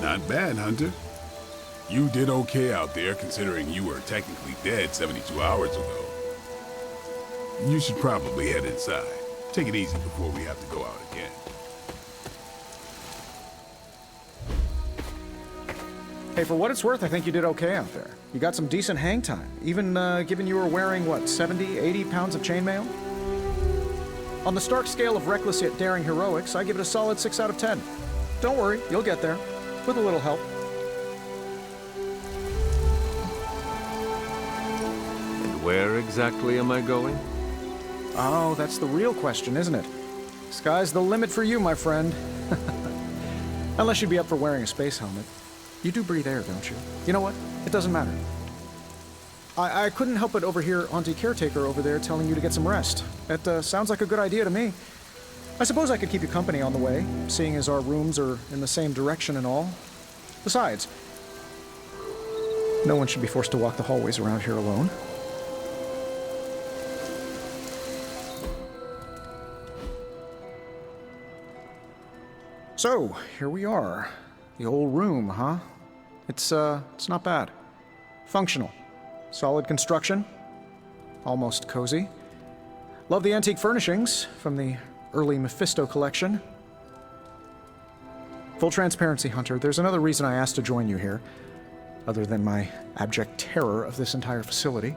Not bad, Hunter. You did okay out there, considering you were technically dead 72 hours ago. You should probably head inside. Take it easy before we have to go out again. Hey, for what it's worth, I think you did okay out there. You got some decent hang time, even given you were wearing, what, 70, 80 pounds of chainmail? On the Stark scale of reckless yet daring heroics, I give it a solid 6 out of 10. Don't worry, you'll get there, with a little help. And where exactly am I going? Oh, that's the real question, isn't it? Sky's the limit for you, my friend. Unless you'd be up for wearing a space helmet. You do breathe air, don't you? You know what? It doesn't matter. I couldn't help but overhear Auntie Caretaker over there telling you to get some rest. That sounds like a good idea to me. I suppose I could keep you company on the way, seeing as our rooms are in the same direction and all. Besides, no one should be forced to walk the hallways around here alone. So, here we are. The old room, huh? It's not bad. Functional. Solid construction. Almost cozy. Love the antique furnishings from the early Mephisto collection. Full transparency, Hunter, there's another reason I asked to join you here, other than my abject terror of this entire facility.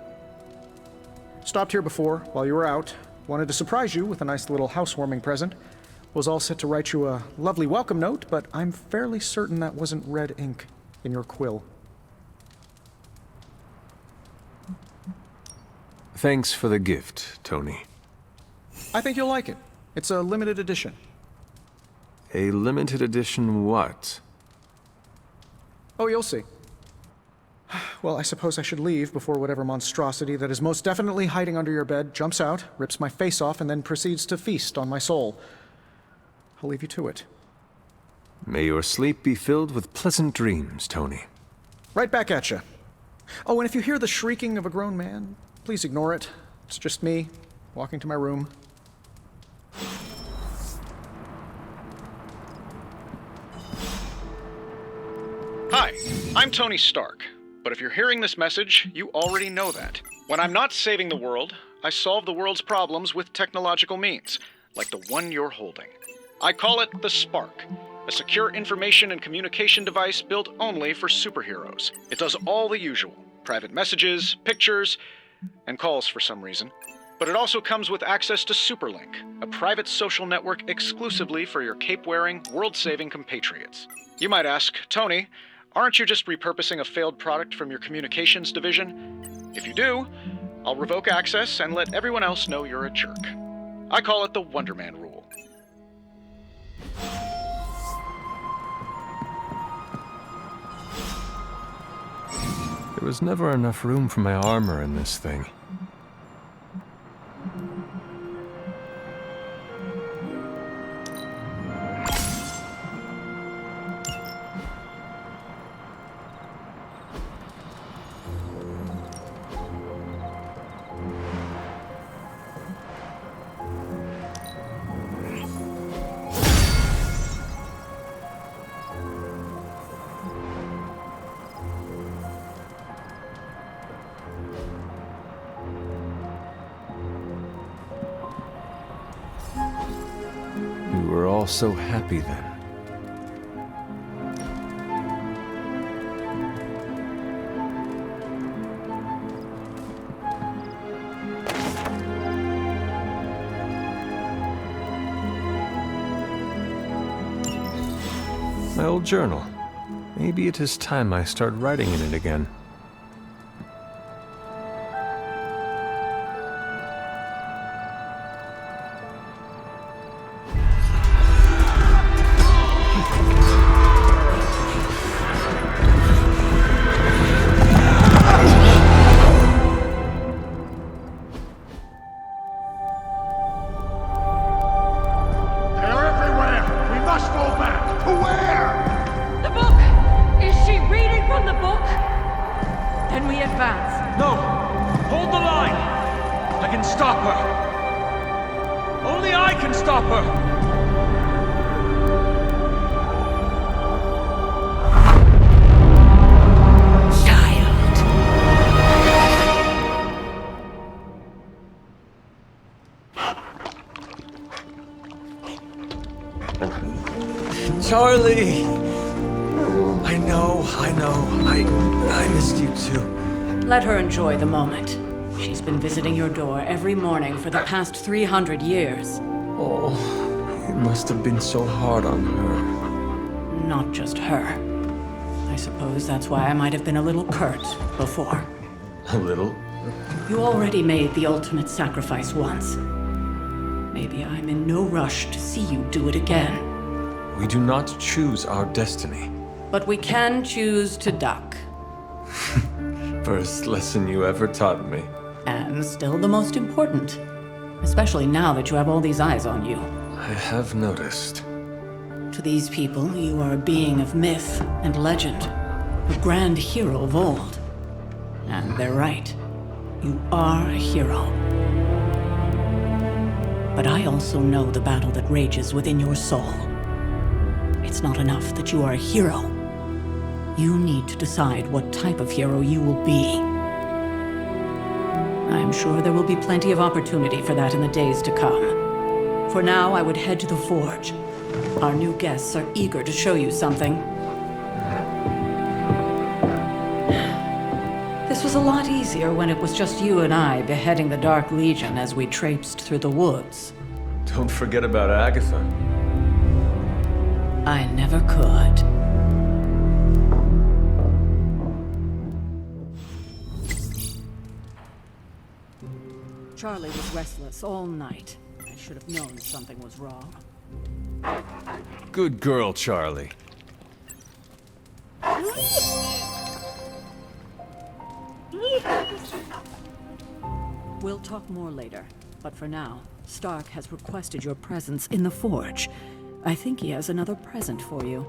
Stopped here before, while you were out. Wanted to surprise you with a nice little housewarming present. Was all set to write you a lovely welcome note, but I'm fairly certain that wasn't red ink in your quill. Thanks for the gift, Tony. I think you'll like it. It's a limited edition. A limited edition what? Oh, you'll see. Well, I suppose I should leave before whatever monstrosity that is most definitely hiding under your bed jumps out, rips my face off, and then proceeds to feast on my soul. I'll leave you to it. May your sleep be filled with pleasant dreams, Tony. Right back at you. Oh, and if you hear the shrieking of a grown man, please ignore it. It's just me, walking to my room. Hi, I'm Tony Stark. But if you're hearing this message, you already know that. When I'm not saving the world, I solve the world's problems with technological means, like the one you're holding. I call it the Spark, a secure information and communication device built only for superheroes. It does all the usual, private messages, pictures, and calls for some reason. But it also comes with access to Superlink, a private social network exclusively for your cape-wearing, world-saving compatriots. You might ask, Tony, aren't you just repurposing a failed product from your communications division? If you do, I'll revoke access and let everyone else know you're a jerk. I call it the Wonder Man rule. There was never enough room for my armor in this thing. We were all so happy then. My old journal. Maybe it is time I start writing in it again. Charlie! I know. I missed you too. Let her enjoy the moment. She's been visiting your door every morning for the past 300 years. Oh, it must have been so hard on her. Not just her. I suppose that's why I might have been a little curt before. A little? You already made the ultimate sacrifice once. Maybe I'm in no rush to see you do it again. We do not choose our destiny. But we can choose to duck. First lesson you ever taught me. And still the most important. Especially now that you have all these eyes on you. I have noticed. To these people, you are a being of myth and legend. A grand hero of old. And they're right. You are a hero. But I also know the battle that rages within your soul. It's not enough that you are a hero. You need to decide what type of hero you will be. I'm sure there will be plenty of opportunity for that in the days to come. For now, I would head to the forge. Our new guests are eager to show you something. This was a lot easier when it was just you and I beheading the Dark Legion as we traipsed through the woods. Don't forget about Agatha. I never could. Charlie was restless all night. I should have known something was wrong. Good girl, Charlie. We'll talk more later, but for now, Stark has requested your presence in the forge. I think he has another present for you.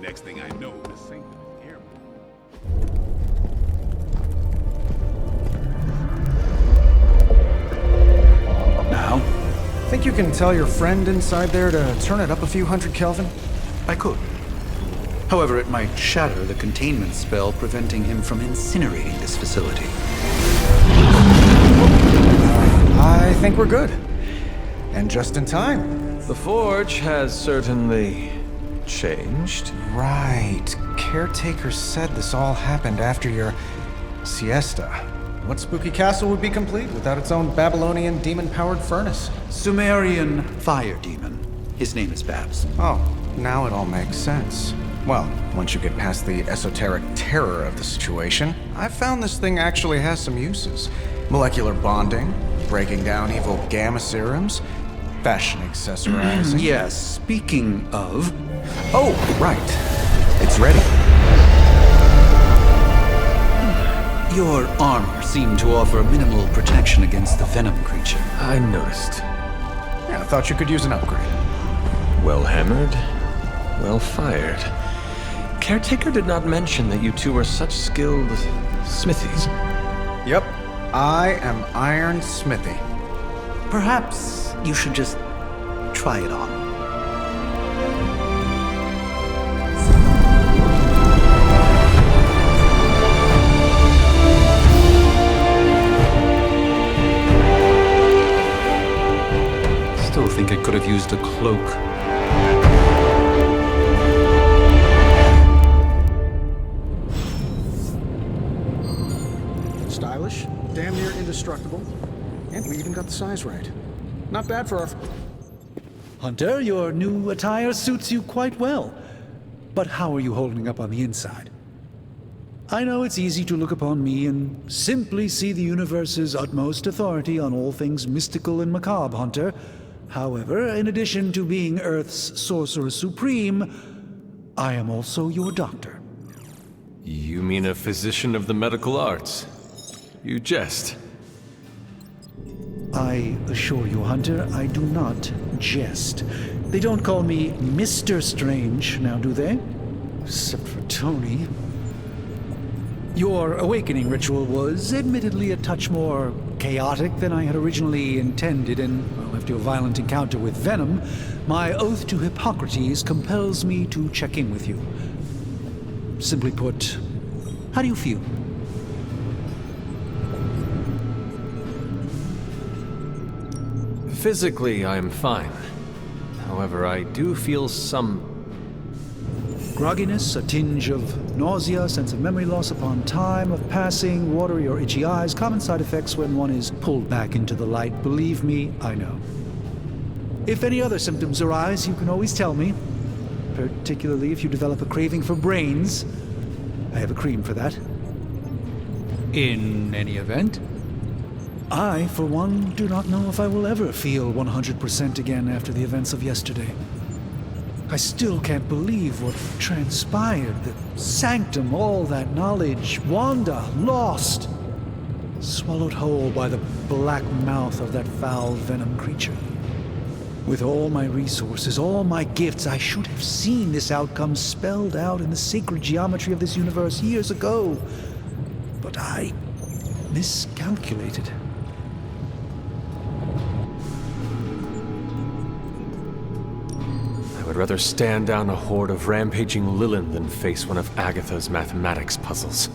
Next thing I know, the sink is airborne. Now? Think you can tell your friend inside there to turn it up a few hundred Kelvin? I could. However, it might shatter the containment spell preventing him from incinerating this facility. I think we're good. And just in time. The forge has certainly changed. Right. Caretaker said this all happened after your siesta. What spooky castle would be complete without its own Babylonian demon-powered furnace? Sumerian fire demon. His name is Babs. Oh, now it all makes sense. Well, once you get past the esoteric terror of the situation, I've found this thing actually has some uses. Molecular bonding, breaking down evil gamma serums, fashion accessorizing. Yes, speaking of... Oh, right. It's ready. Your armor seemed to offer minimal protection against the venom creature. I noticed. Yeah, I thought you could use an upgrade. Well hammered, well fired. Caretaker did not mention that you two were such skilled smithies. Yep, I am Iron Smithy. Perhaps you should just try it on. Still think it could have used a cloak. Stylish, damn near indestructible, and we even got the size right. Not bad for our... Hunter, your new attire suits you quite well. But how are you holding up on the inside? I know it's easy to look upon me and simply see the universe's utmost authority on all things mystical and macabre, Hunter. However, in addition to being Earth's Sorcerer Supreme, I am also your doctor. You mean a physician of the medical arts? You jest. I assure you, Hunter, I do not jest. They don't call me Mr. Strange, now do they? Except for Tony. Your awakening ritual was admittedly a touch more chaotic than I had originally intended, and well, after your violent encounter with Venom, my oath to Hippocrates compels me to check in with you. Simply put, how do you feel? Physically, I am fine. However, I do feel some... Grogginess, a tinge of nausea, sense of memory loss upon time of passing, watery or itchy eyes, common side effects when one is pulled back into the light. Believe me, I know. If any other symptoms arise, you can always tell me. Particularly if you develop a craving for brains. I have a cream for that. In any event, I, for one, do not know if I will ever feel 100% again after the events of yesterday. I still can't believe what transpired. The sanctum, all that knowledge, Wanda, lost. Swallowed whole by the black mouth of that foul venom creature. With all my resources, all my gifts, I should have seen this outcome spelled out in the sacred geometry of this universe years ago. But I miscalculated. I would rather stand down a horde of rampaging Lilin than face one of Agatha's mathematics puzzles.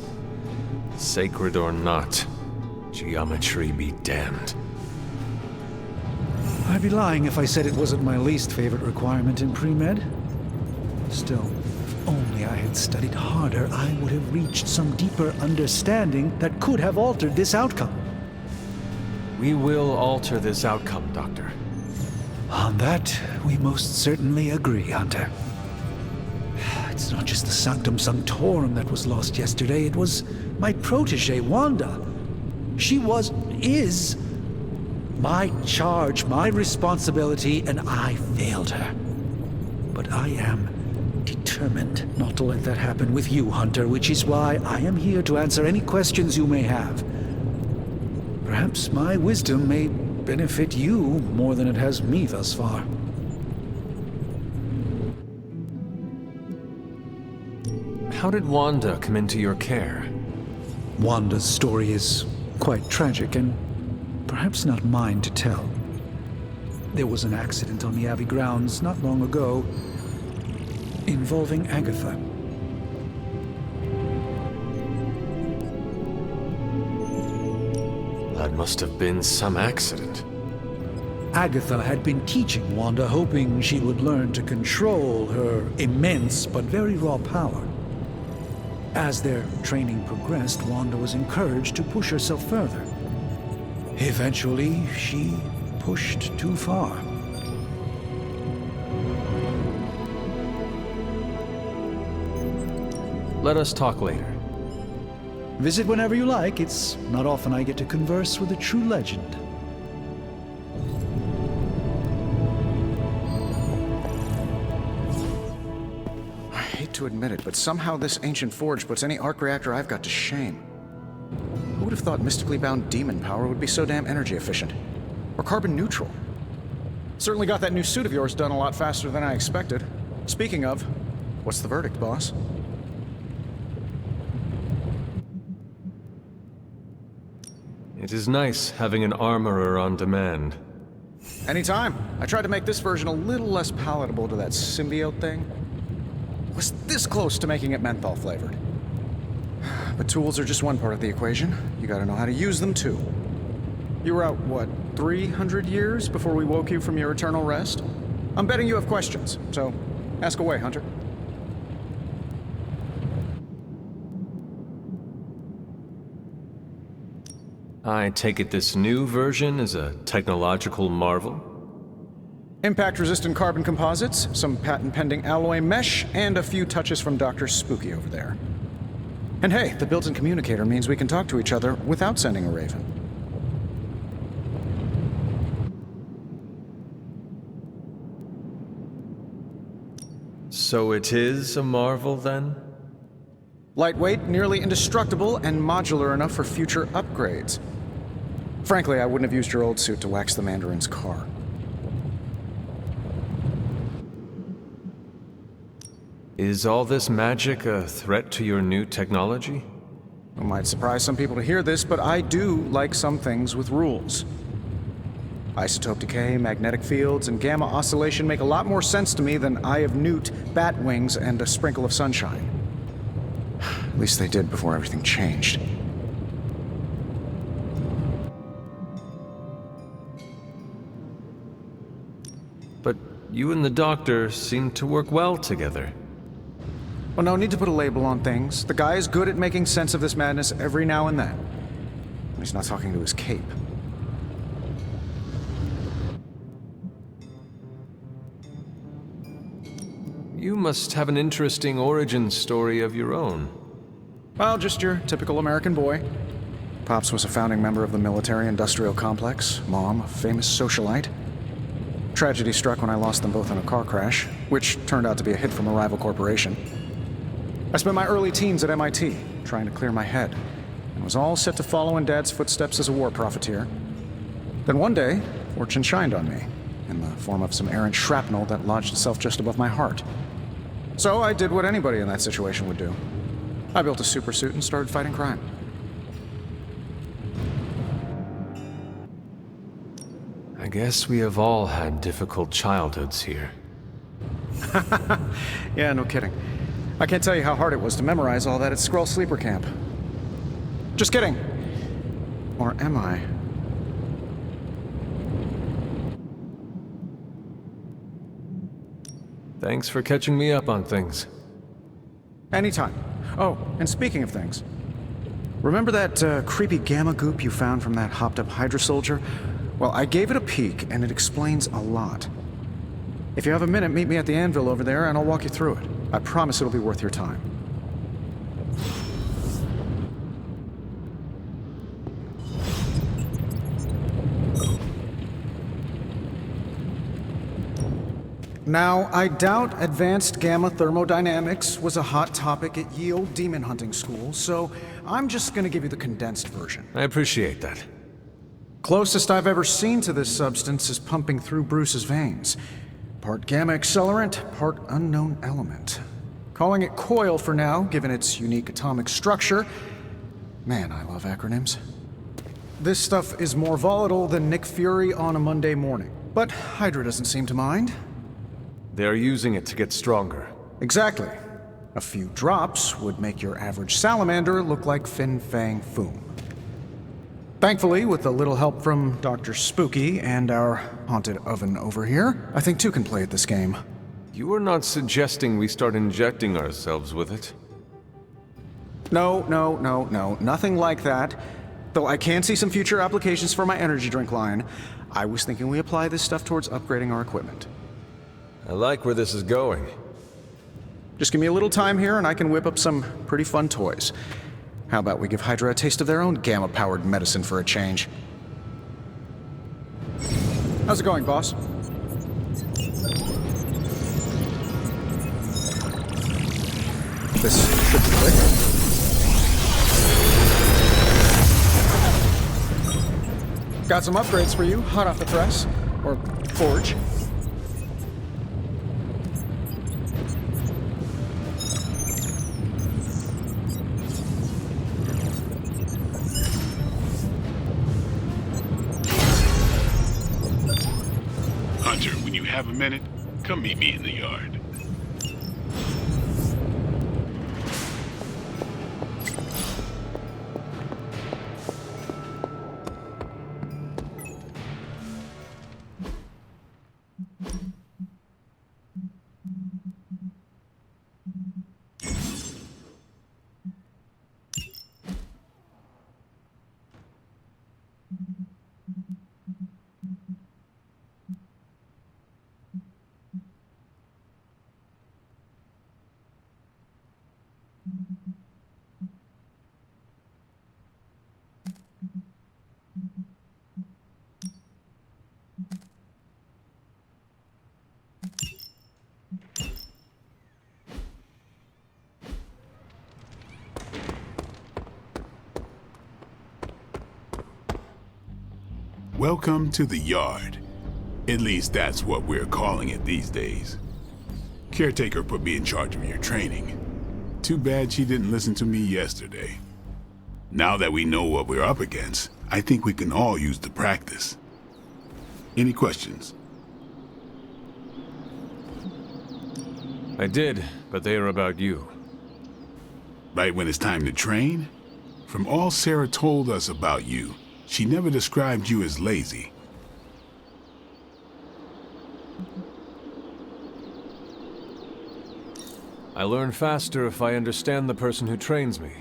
Sacred or not, geometry be damned. I'd be lying if I said it wasn't my least favorite requirement in pre-med. Still, if only I had studied harder, I would have reached some deeper understanding that could have altered this outcome. We will alter this outcome, Doctor. On that, we most certainly agree, Hunter. It's not just the Sanctum Sanctorum that was lost yesterday, it was my protege, Wanda. She is my charge, my responsibility, and I failed her. But I am determined not to let that happen with you, Hunter, which is why I am here to answer any questions you may have. Perhaps my wisdom may benefit you more than it has me thus far. How did Wanda come into your care? Wanda's story is quite tragic and perhaps not mine to tell. There was an accident on the Abbey grounds not long ago involving Agatha. That must have been some accident. Agatha had been teaching Wanda, hoping she would learn to control her immense but very raw power. As their training progressed, Wanda was encouraged to push herself further. Eventually, she pushed too far. Let us talk later. Visit whenever you like. It's not often I get to converse with a true legend. I hate to admit it, but somehow this ancient forge puts any arc reactor I've got to shame. Who would have thought mystically bound demon power would be so damn energy efficient? Or carbon neutral? Certainly got that new suit of yours done a lot faster than I expected. Speaking of, what's the verdict, boss? It is nice having an armorer on demand. Anytime. I tried to make this version a little less palatable to that symbiote thing. Was this close to making it menthol flavored. But tools are just one part of the equation. You gotta know how to use them too. You were out, what, 300 years before we woke you from your eternal rest? I'm betting you have questions, so ask away, Hunter. I take it this new version is a technological marvel? Impact-resistant carbon composites, some patent-pending alloy mesh, and a few touches from Dr. Spooky over there. And hey, the built-in communicator means we can talk to each other without sending a raven. So it is a marvel, then? Lightweight, nearly indestructible, and modular enough for future upgrades. Frankly, I wouldn't have used your old suit to wax the Mandarin's car. Is all this magic a threat to your new technology? It might surprise some people to hear this, but I do like some things with rules. Isotope decay, magnetic fields, and gamma oscillation make a lot more sense to me than Eye of Newt, bat wings, and a sprinkle of sunshine. At least they did before everything changed. But You and the doctor seem to work well together. Well, no need to put a label on things. The guy is good at making sense of this madness every now and then. He's not talking to his cape. You must have an interesting origin story of your own. Well, just your typical American boy. Pops was a founding member of the military-industrial complex. Mom, a famous socialite. Tragedy struck when I lost them both in a car crash, which turned out to be a hit from a rival corporation. I spent my early teens at MIT, trying to clear my head, and was all set to follow in Dad's footsteps as a war profiteer. Then one day, fortune shined on me, in the form of some errant shrapnel that lodged itself just above my heart. So I did what anybody in that situation would do. I built a supersuit and started fighting crime. I guess we have all had difficult childhoods here. Yeah, no kidding. I can't tell you how hard it was to memorize all that at Skrull Sleeper Camp. Just kidding. Or am I? Thanks for catching me up on things. Anytime. Oh, and speaking of things, remember that creepy gamma goop you found from that hopped-up Hydra soldier? Well, I gave it a peek, and it explains a lot. If you have a minute, meet me at the anvil over there, and I'll walk you through it. I promise it'll be worth your time. Now, I doubt advanced gamma thermodynamics was a hot topic at ye olde demon hunting school, so I'm just gonna give you the condensed version. I appreciate that. Closest I've ever seen to this substance is pumping through Bruce's veins. Part gamma accelerant, part unknown element. Calling it coil for now, given its unique atomic structure. Man, I love acronyms. This stuff is more volatile than Nick Fury on a Monday morning. But Hydra doesn't seem to mind. They're using it to get stronger. Exactly. A few drops would make your average salamander look like Fin Fang Foom. Thankfully, with a little help from Dr. Spooky and our haunted oven over here, I think two can play at this game. You are not suggesting we start injecting ourselves with it? No, nothing like that. Though I can see some future applications for my energy drink line. I was thinking we apply this stuff towards upgrading our equipment. I like where this is going. Just give me a little time here and I can whip up some pretty fun toys. How about we give Hydra a taste of their own gamma-powered medicine for a change? How's it going, boss? This should be quick. Got some upgrades for you, hot off the press. Or forge. Hunter, when you have a minute, come meet me in the yard. Welcome to the yard. At least that's what we're calling it these days. Caretaker put me in charge of your training. Too bad she didn't listen to me yesterday. Now that we know what we're up against, I think we can all use the practice. Any questions? I did, but they are about you. Right when it's time to train? From all Sarah told us about you, she never described you as lazy. I learn faster if I understand the person who trains me.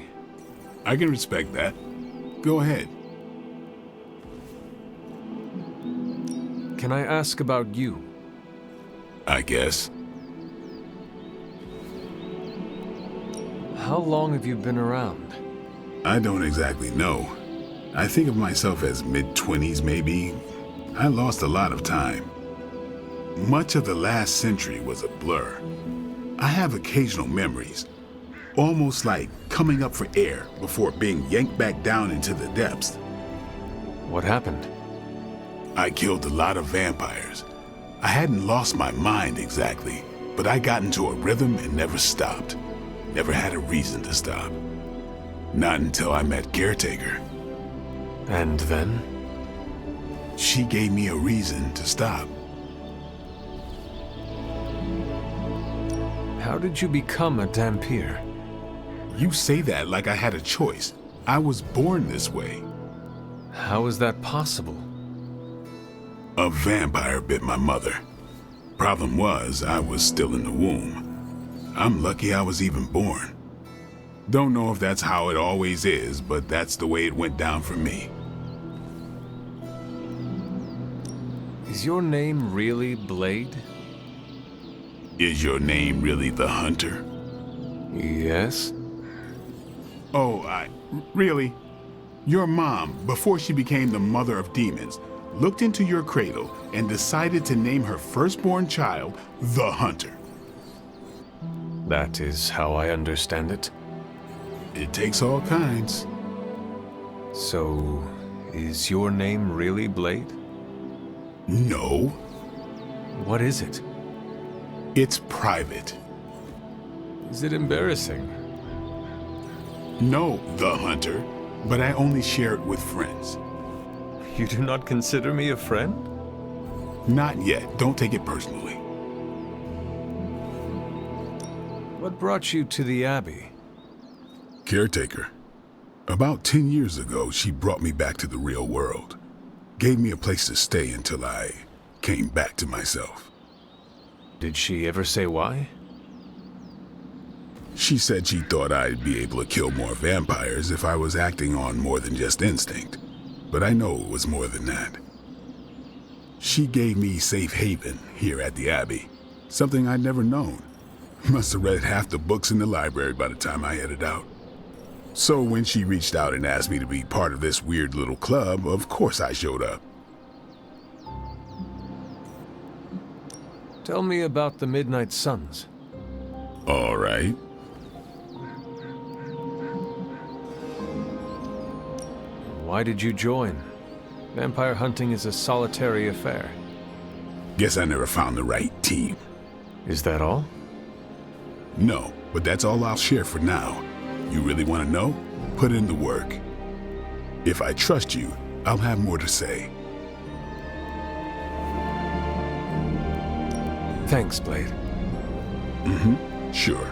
I can respect that. Go ahead. Can I ask about you? I guess. How long have you been around? I don't exactly know. I think of myself as mid-20s, maybe. I lost a lot of time. Much of the last century was a blur. I have occasional memories, almost like coming up for air before being yanked back down into the depths. What happened? I killed a lot of vampires. I hadn't lost my mind exactly, but I got into a rhythm and never stopped. Never had a reason to stop. Not until I met Caretaker. And then? She gave me a reason to stop. How did you become a Dhampir? You say that like I had a choice. I was born this way. How is that possible? A vampire bit my mother. Problem was, I was still in the womb. I'm lucky I was even born. Don't know if that's how it always is, but that's the way it went down for me. Is your name really Blade? Is your name really the Hunter? Yes. Oh, really? Your mom, before she became the mother of demons, looked into your cradle and decided to name her firstborn child the Hunter. That is how I understand it. It takes all kinds. So, is your name really Blade? No. What is it? It's private. Is it embarrassing? No, the Hunter, but I only share it with friends. You do not consider me a friend? Not yet. Don't take it personally. What brought you to the Abbey? Caretaker. About 10 years ago, she brought me back to the real world. Gave me a place to stay until I came back to myself. Did she ever say why? She said she thought I'd be able to kill more vampires if I was acting on more than just instinct. But I know it was more than that. She gave me safe haven here at the Abbey, something I'd never known. Must have read half the books in the library by the time I headed out. So when she reached out and asked me to be part of this weird little club, of course I showed up. Tell me about the Midnight Suns. All right. Why did you join? Vampire hunting is a solitary affair. Guess I never found the right team. Is that all? No, but that's all I'll share for now. You really want to know? Put in the work. If I trust you, I'll have more to say. Thanks, Blade. Sure.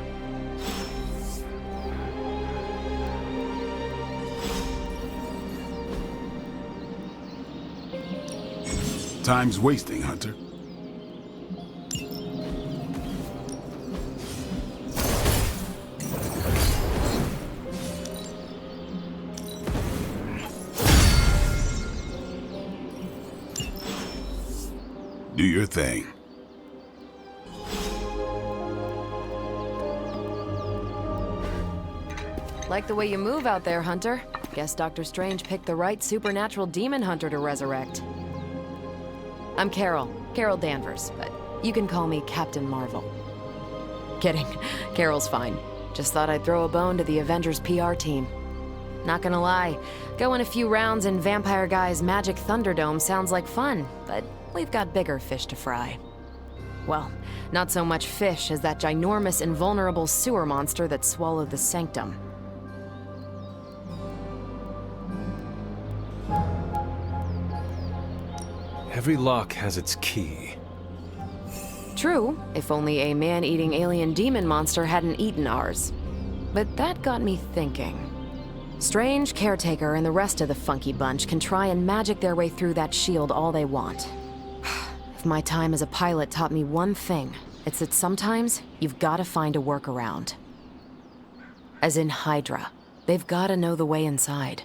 Time's wasting, Hunter. Do your thing. Like the way you move out there, Hunter. Guess Dr. Strange picked the right supernatural demon hunter to resurrect. I'm Carol Danvers, but you can call me Captain Marvel. Kidding, Carol's fine. Just thought I'd throw a bone to the Avengers PR team. Not gonna lie, going a few rounds in Vampire Guy's Magic Thunderdome sounds like fun, but we've got bigger fish to fry. Well, not so much fish as that ginormous invulnerable sewer monster that swallowed the Sanctum. Every lock has its key. True, if only a man-eating alien demon monster hadn't eaten ours. But that got me thinking. Strange, Caretaker, and the rest of the funky bunch can try and magic their way through that shield all they want. If my time as a pilot taught me one thing, It's that sometimes you've gotta find a workaround. As in Hydra. They've gotta know the way inside.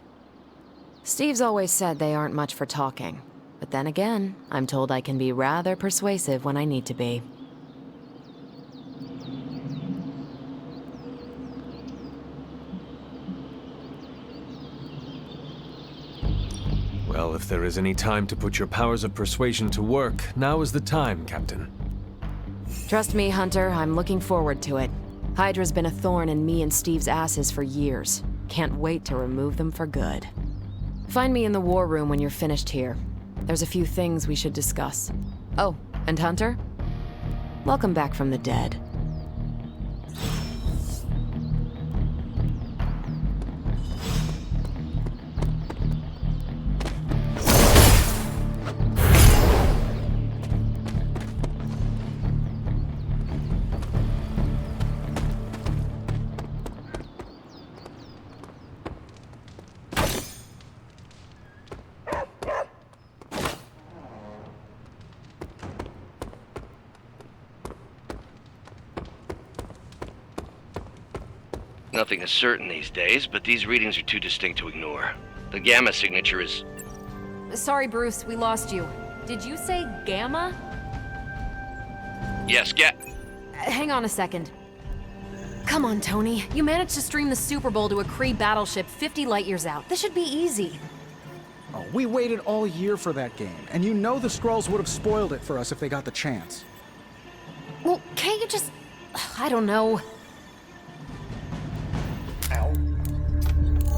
Steve's always said they aren't much for talking. But then again, I'm told I can be rather persuasive when I need to be. Well, if there is any time to put your powers of persuasion to work, now is the time, Captain. Trust me, Hunter, I'm looking forward to it. Hydra's been a thorn in me and Steve's asses for years. Can't wait to remove them for good. Find me in the war room when you're finished here. There's a few things we should discuss. Oh, and Hunter? Welcome back from the dead. Nothing is certain these days, but these readings are too distinct to ignore. The gamma signature is... Sorry, Bruce, we lost you. Did you say Gamma? Yes, Hang on a second. Come on, Tony. You managed to stream the Super Bowl to a Kree battleship 50 light-years out. This should be easy. Oh, we waited all year for that game, and you know the Skrulls would have spoiled it for us if they got the chance. Well, can't you just... I don't know.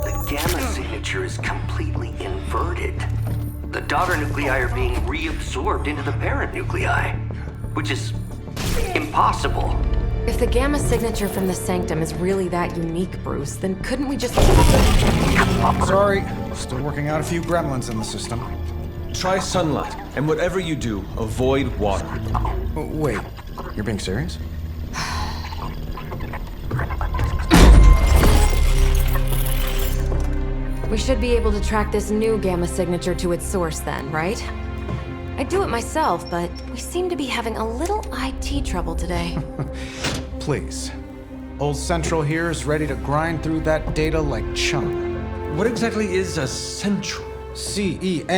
The gamma signature is completely inverted. The daughter nuclei are being reabsorbed into the parent nuclei, which is impossible. If the gamma signature from the Sanctum is really that unique, Bruce, then couldn't we just... Sorry, still working out a few gremlins in the system. Try sunlight, and whatever you do, avoid water. Oh, wait, you're being serious? We should be able to track this new gamma signature to its source then, right? I'd do it myself, but we seem to be having a little IT trouble today. Please. Old Central here is ready to grind through that data like chum. What exactly is a central? CENTRAL.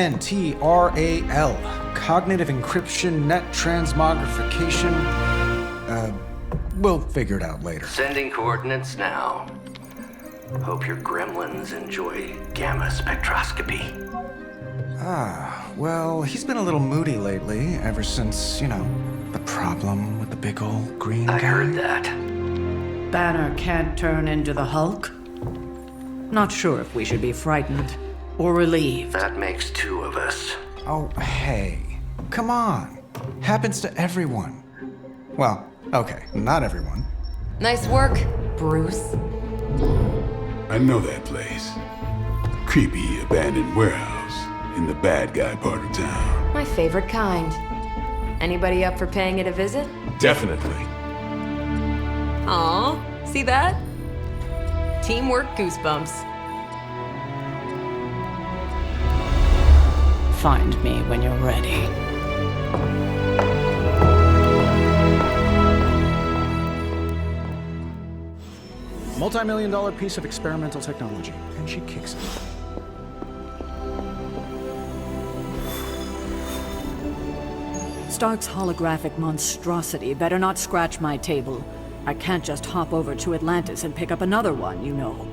Cognitive encryption, net transmogrification. We'll figure it out later. Sending coordinates now. Hope your gremlins enjoy gamma spectroscopy. Well, he's been a little moody lately, ever since, the problem with the big old green guy. I heard that. Banner can't turn into the Hulk? Not sure if we should be frightened or relieved. That makes two of us. Oh, hey. Come on. Happens to everyone. Well, okay, not everyone. Nice work, Bruce. I know that place. Creepy abandoned warehouse in the bad guy part of town. My favorite kind. Anybody up for paying it a visit? Definitely. Aw, see that? Teamwork goosebumps. Find me when you're ready. Multi-million-dollar piece of experimental technology, and she kicks it. Stark's holographic monstrosity better not scratch my table. I can't just hop over to Atlantis and pick up another one, you know.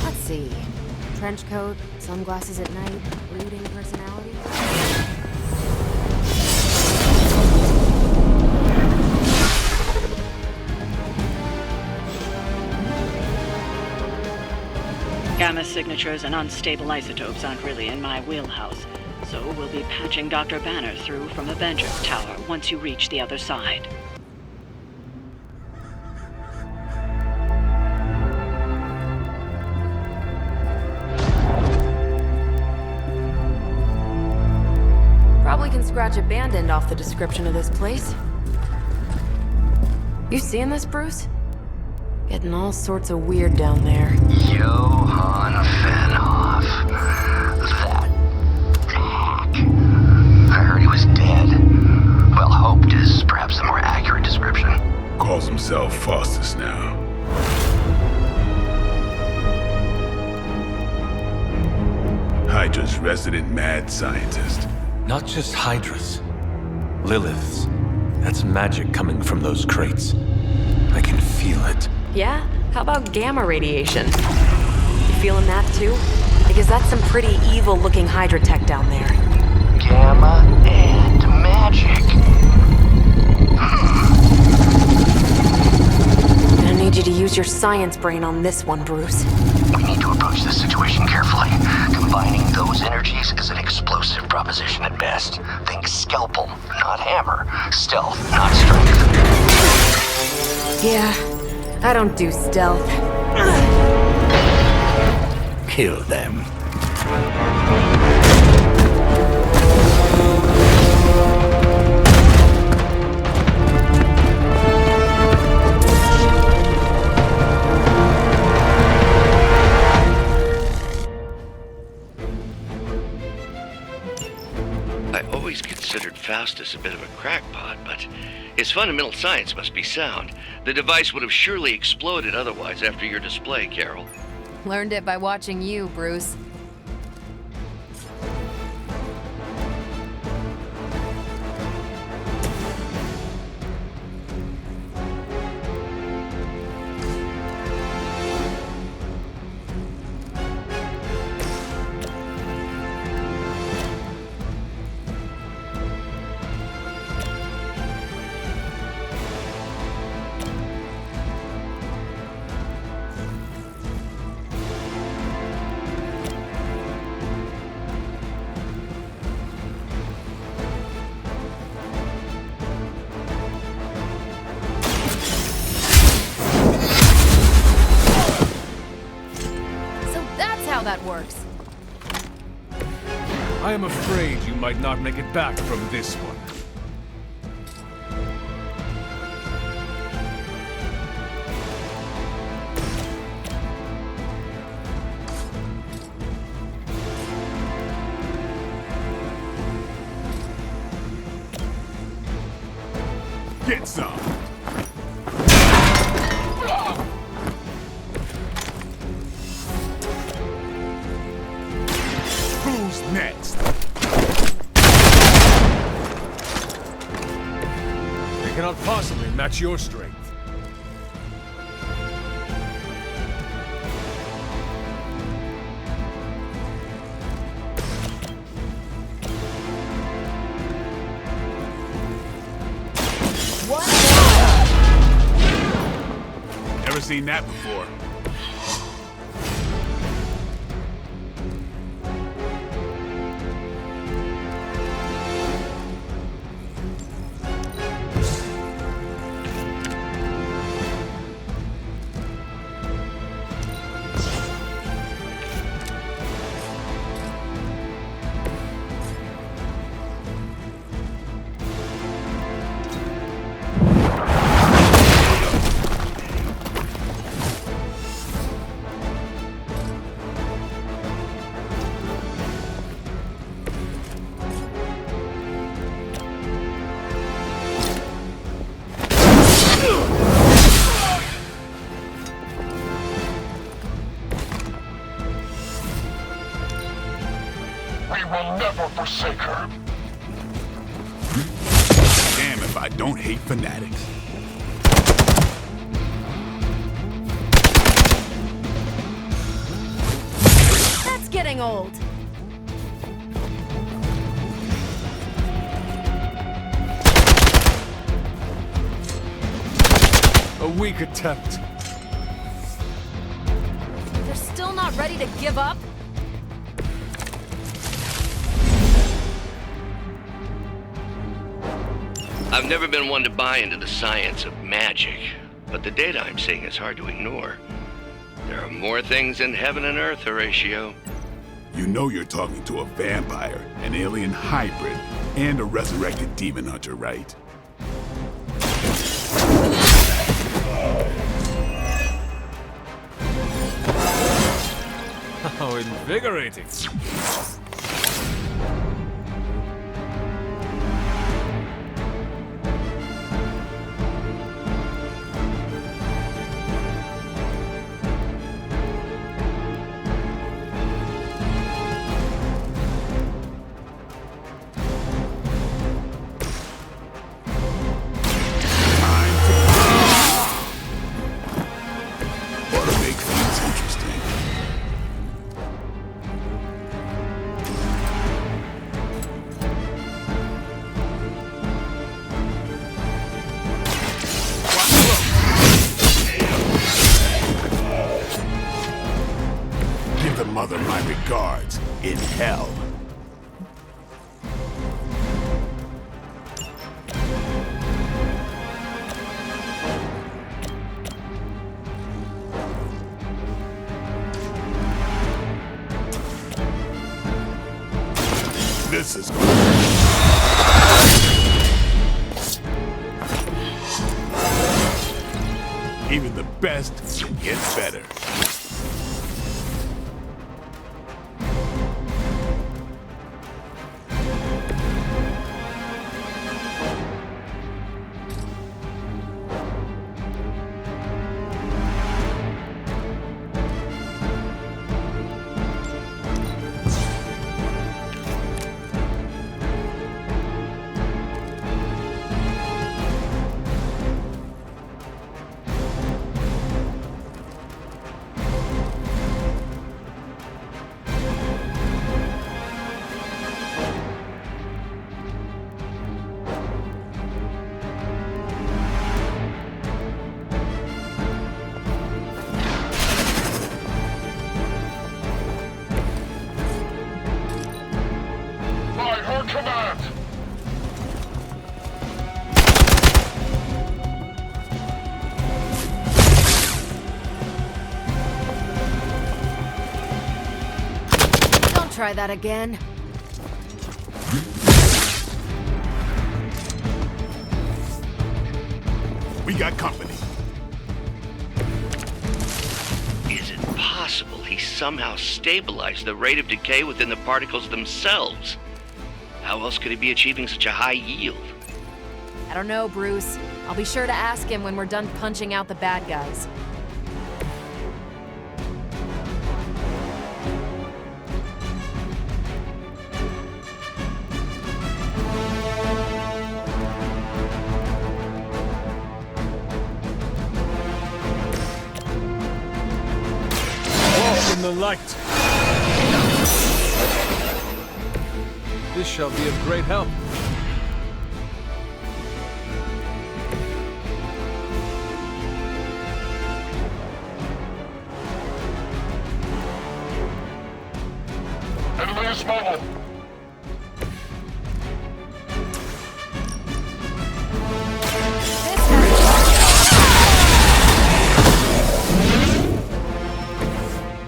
Let's see. Trench coat, sunglasses at night, brooding personality. Gamma signatures and unstable isotopes aren't really in my wheelhouse, so we'll be patching Dr. Banner through from Avengers Tower once you reach the other side. scratch abandoned off the description of this place. You seeing this, Bruce? Getting all sorts of weird down there. Johann Fenhoff. That hack. I heard he was dead. Well, hoped is perhaps a more accurate description. Calls himself Faustus now. Hydra's resident mad scientist. Not just Hydra's. Lilith's. That's magic coming from those crates. I can feel it. Yeah? How about gamma radiation? You feeling that too? Because that's some pretty evil-looking Hydra tech down there. Gamma and magic. I need you to use your science brain on this one, Bruce. We need to approach this situation carefully. Combining those energies is an explosive proposition at best. Think scalpel, not hammer. Stealth, not strength. Yeah, I don't do stealth. Kill them. I always considered Faustus a bit of a crackpot, but his fundamental science must be sound. The device would have surely exploded otherwise after your display, Carol. Learned it by watching you, Bruce. How that works. I am afraid you might not make it back from this one. Get some! Who's next? They cannot possibly match your strength. Never seen that before. We will never forsake her. Damn if I don't hate fanatics. That's getting old. A weak attempt. They're still not ready to give up? I've never been one to buy into the science of magic, but the data I'm seeing is hard to ignore. There are more things in heaven and earth, Horatio. You know you're talking to a vampire, an alien hybrid. And a resurrected demon hunter, right? How invigorating. Ought to make things interesting. Give the mother my regards in hell. This is going to... Even the best get better. By her command! Don't try that again. We got company. Is it possible he somehow stabilized the rate of decay within the particles themselves? How else could he be achieving such a high yield? I don't know, Bruce. I'll be sure to ask him when we're done punching out the bad guys. Walk in the light. This shall be of great help. Enemy is mobile!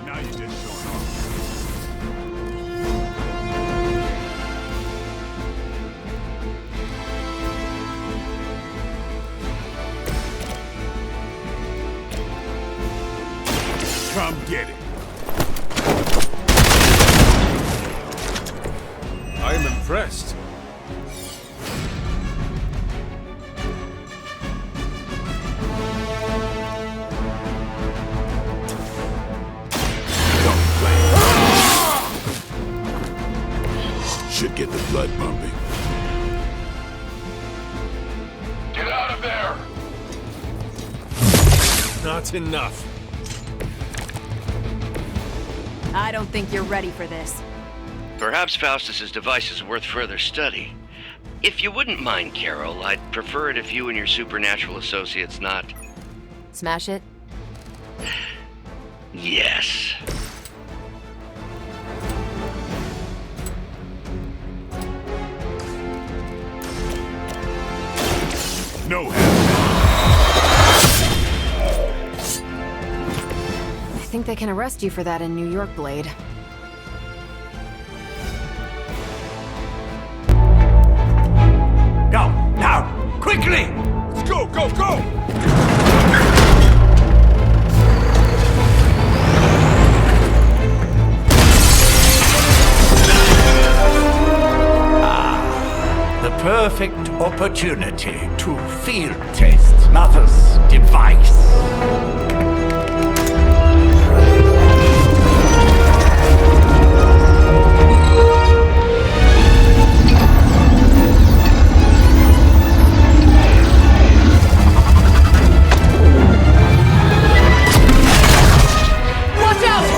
Now you're just showing off. Come get it. I am impressed. Don't play. Should get the blood pumping. Get out of there! Not enough. I don't think you're ready for this. Perhaps Faustus's device is worth further study. If you wouldn't mind, Carol, I'd prefer it if you and your supernatural associates not... Smash it? Yes. No help. I think they can arrest you for that in New York, Blade. Go, go! The perfect opportunity to field test Mother's device. Watch out!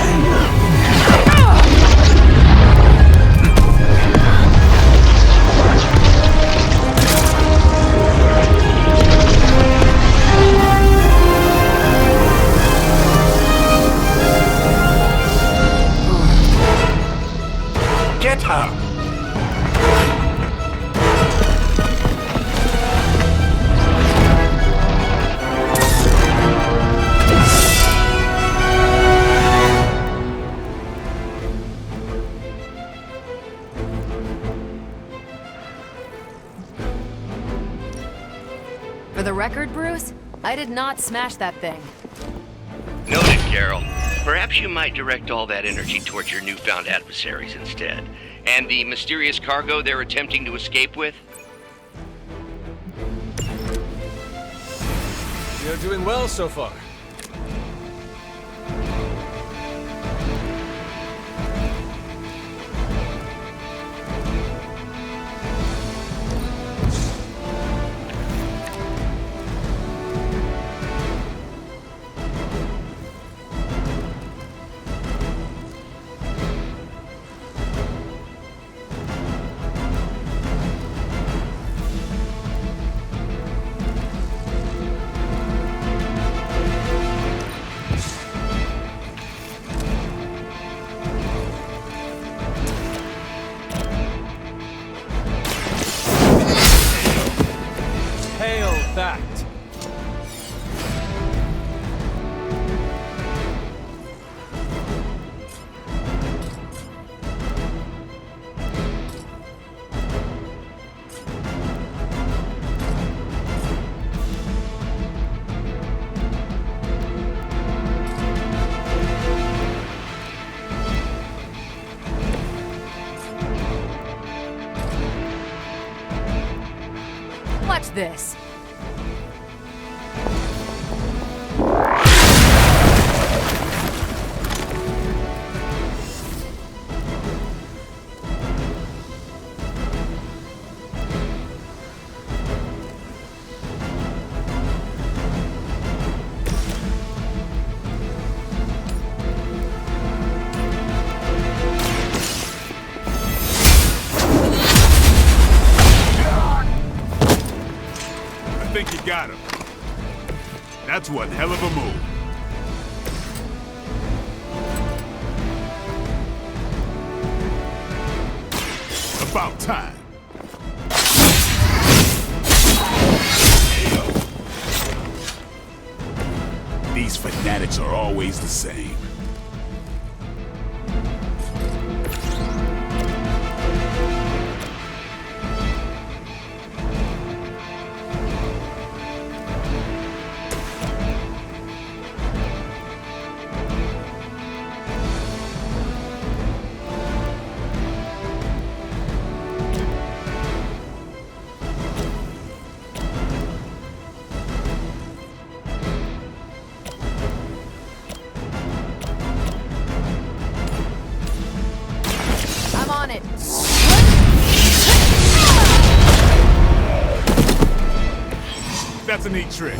Get her! For the record, Bruce, I did not smash that thing. Noted, Carol. Perhaps you might direct all that energy towards your newfound adversaries instead. And the mysterious cargo they're attempting to escape with? You're doing well so far. Hail that! Watch this. I think you got him. That's one hell of a move. About time. These fanatics are always the same. I'm on it. That's a neat trick.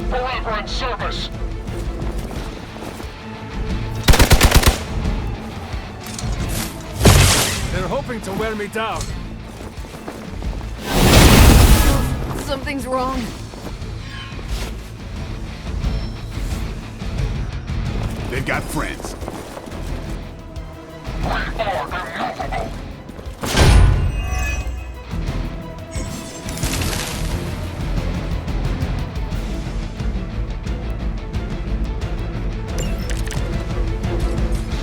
Forever in service! They're hoping to wear me down. Something's wrong. They've got friends. We are immovable.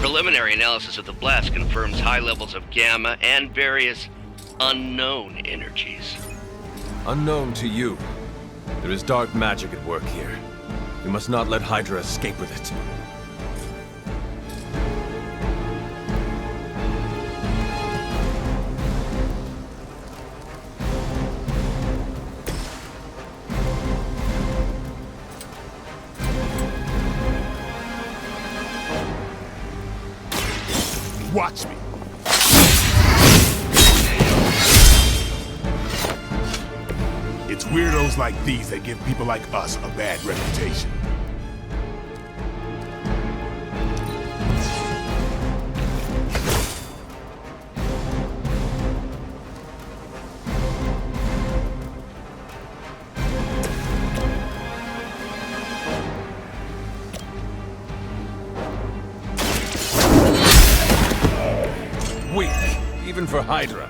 Preliminary analysis of the blast confirms high levels of gamma and various unknown energies. Unknown to you. There is dark magic at work here. We must not let Hydra escape with it. Watch me. It's weirdos like these that give people like us a bad reputation. Weak, even for Hydra.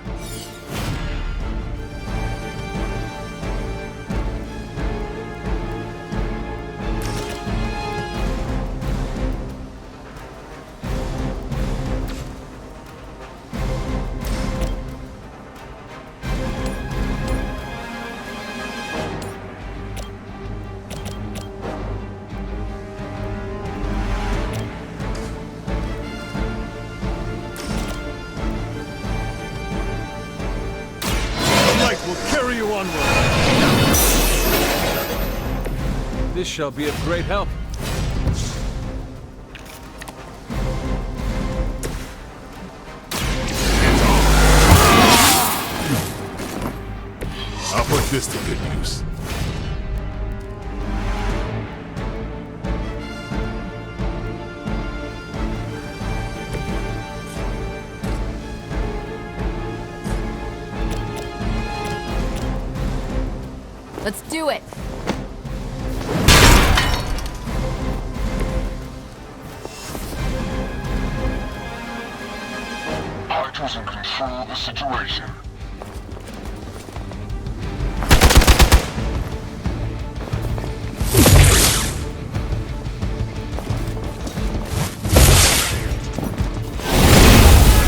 This shall be of great help. I'll put this to good use. Let's do it! Hydra's in control of the situation.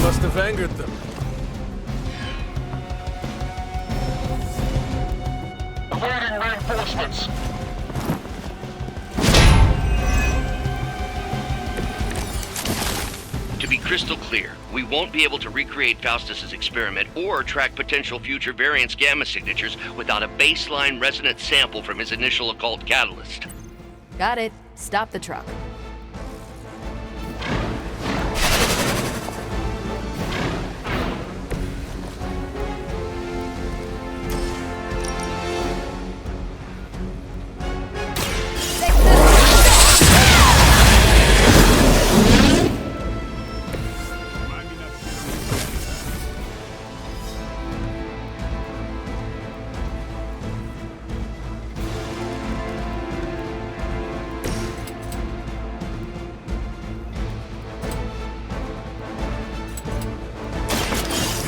Must have angered them. Awaiting reinforcements. To be crystal clear, we won't be able to recreate Faustus's experiment or track potential future variants' gamma signatures without a baseline resonance sample from his initial occult catalyst. Got it. Stop the truck.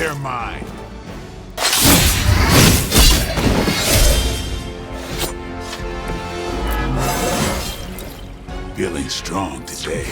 They're mine. Feeling strong today.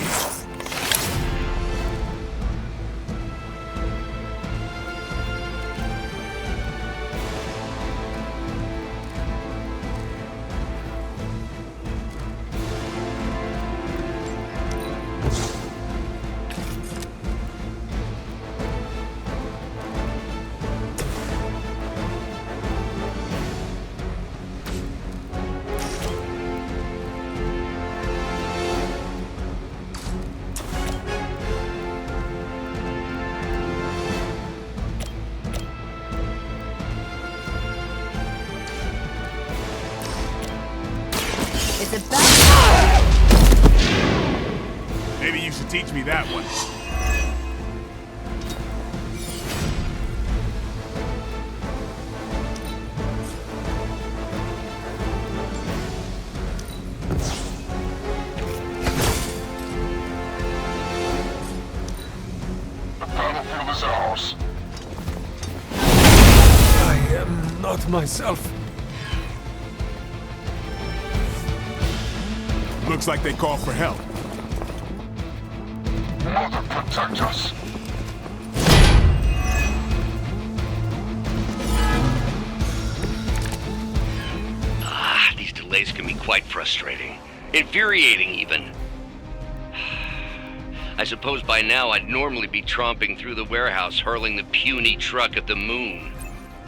It's about... Maybe you should teach me that one. Not myself. Looks like they called for help. Mother, protect us. These delays can be quite frustrating. Infuriating, even. I suppose by now I'd normally be tromping through the warehouse, hurling the puny truck at the moon.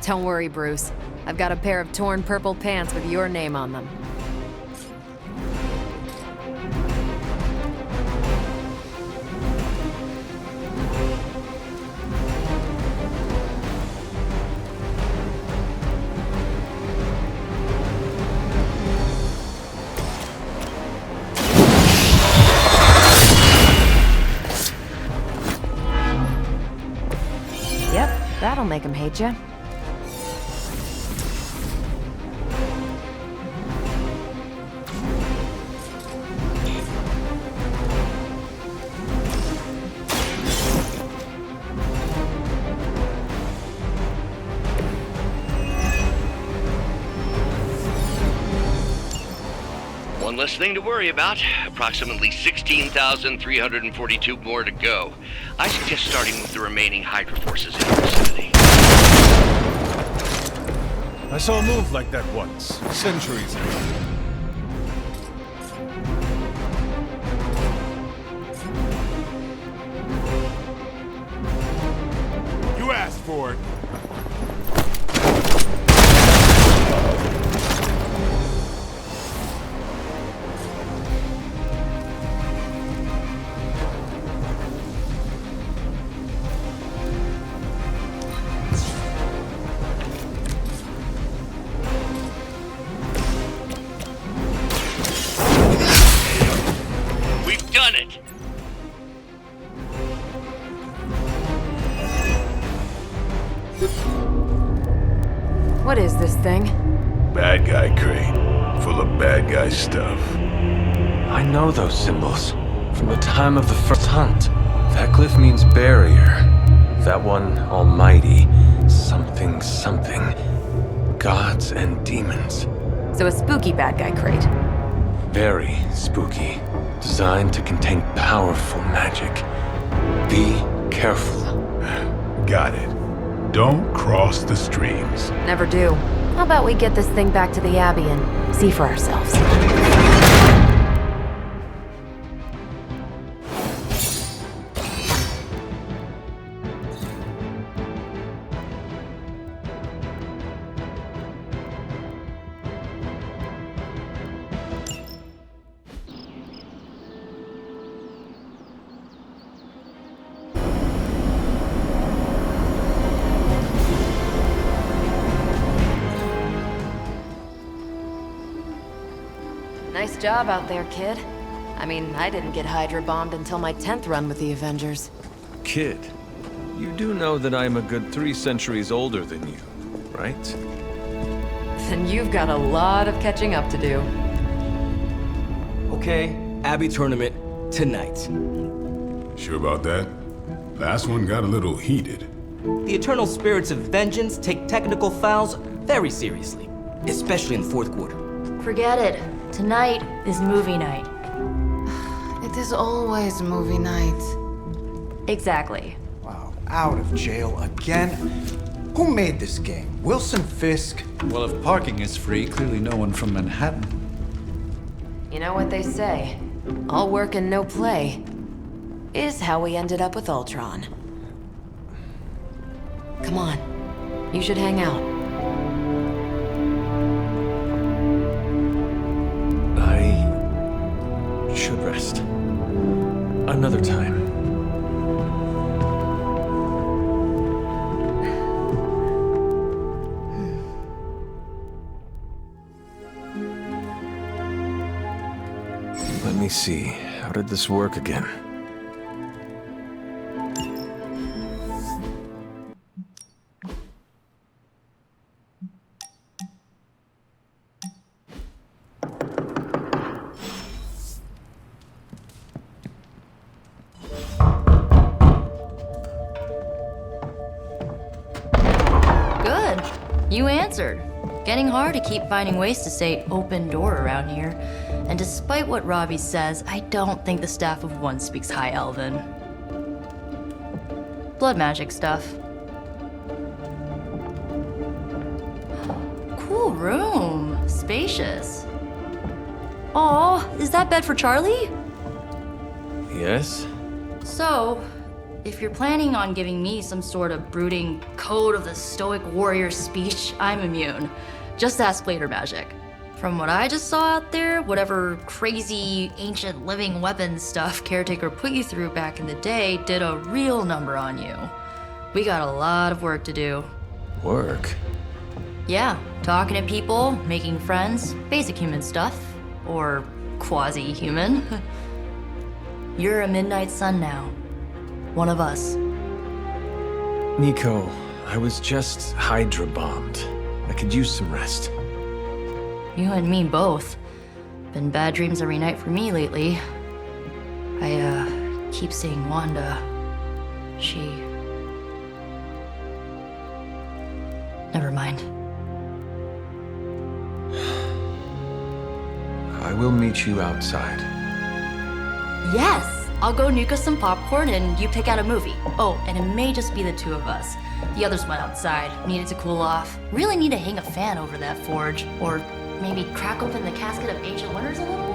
Don't worry, Bruce. I've got a pair of torn purple pants with your name on them. Yep, that'll make him hate you. One less thing to worry about. Approximately 16,342 more to go. I suggest starting with the remaining Hydra forces in the vicinity. I saw a move like that once, centuries ago. You asked for it. We've done it! What is this thing? Bad guy crate. Full of bad guy stuff. I know those symbols from the time of the first hunt. That glyph means barrier. That one, almighty. Something, something. Gods and demons. So a spooky bad guy crate. Very spooky. Designed to contain powerful magic. Be careful. Got it. Don't cross the streams. Never do. How about we get this thing back to the Abbey and see for ourselves? Nice job out there, kid. I mean, I didn't get Hydra bombed until my 10th run with the Avengers. Kid, you do know that I'm a good 3 centuries older than you, right? Then you've got a lot of catching up to do. Okay, Abbey tournament tonight. Sure about that? Last one got a little heated. The eternal spirits of vengeance take technical fouls very seriously, especially in the fourth quarter. Forget it. Tonight is movie night. It is always movie night. Exactly. Wow, out of jail again? Who made this game? Wilson Fisk? Well, if parking is free, clearly no one from Manhattan. You know what they say? All work and no play is how we ended up with Ultron. Come on. You should hang out. I should rest. Another time. Let me see. How did this work again? You answered. Getting hard to keep finding ways to say open door around here. And despite what Robbie says, I don't think the staff of One speaks High Elven. Blood magic stuff. Cool room. Spacious. Aw, is that bed for Charlie? Yes? So, if you're planning on giving me some sort of brooding code of the stoic warrior speech, I'm immune. Just ask later magic. From what I just saw out there, whatever crazy ancient living weapons stuff Caretaker put you through back in the day did a real number on you. We got a lot of work to do. Work? Yeah, talking to people, making friends, basic human stuff. Or quasi-human. You're a midnight sun now. One of us. Nico, I was just Hydra bombed. I could use some rest. You and me both. Been bad dreams every night for me lately. I keep seeing Wanda. She... Never mind. I will meet you outside. Yes! I'll go nuke us some popcorn and you pick out a movie. Oh, and it may just be the two of us. The others went outside, needed to cool off. Really need to hang a fan over that forge. Or maybe crack open the casket of Ancient Wonders a little?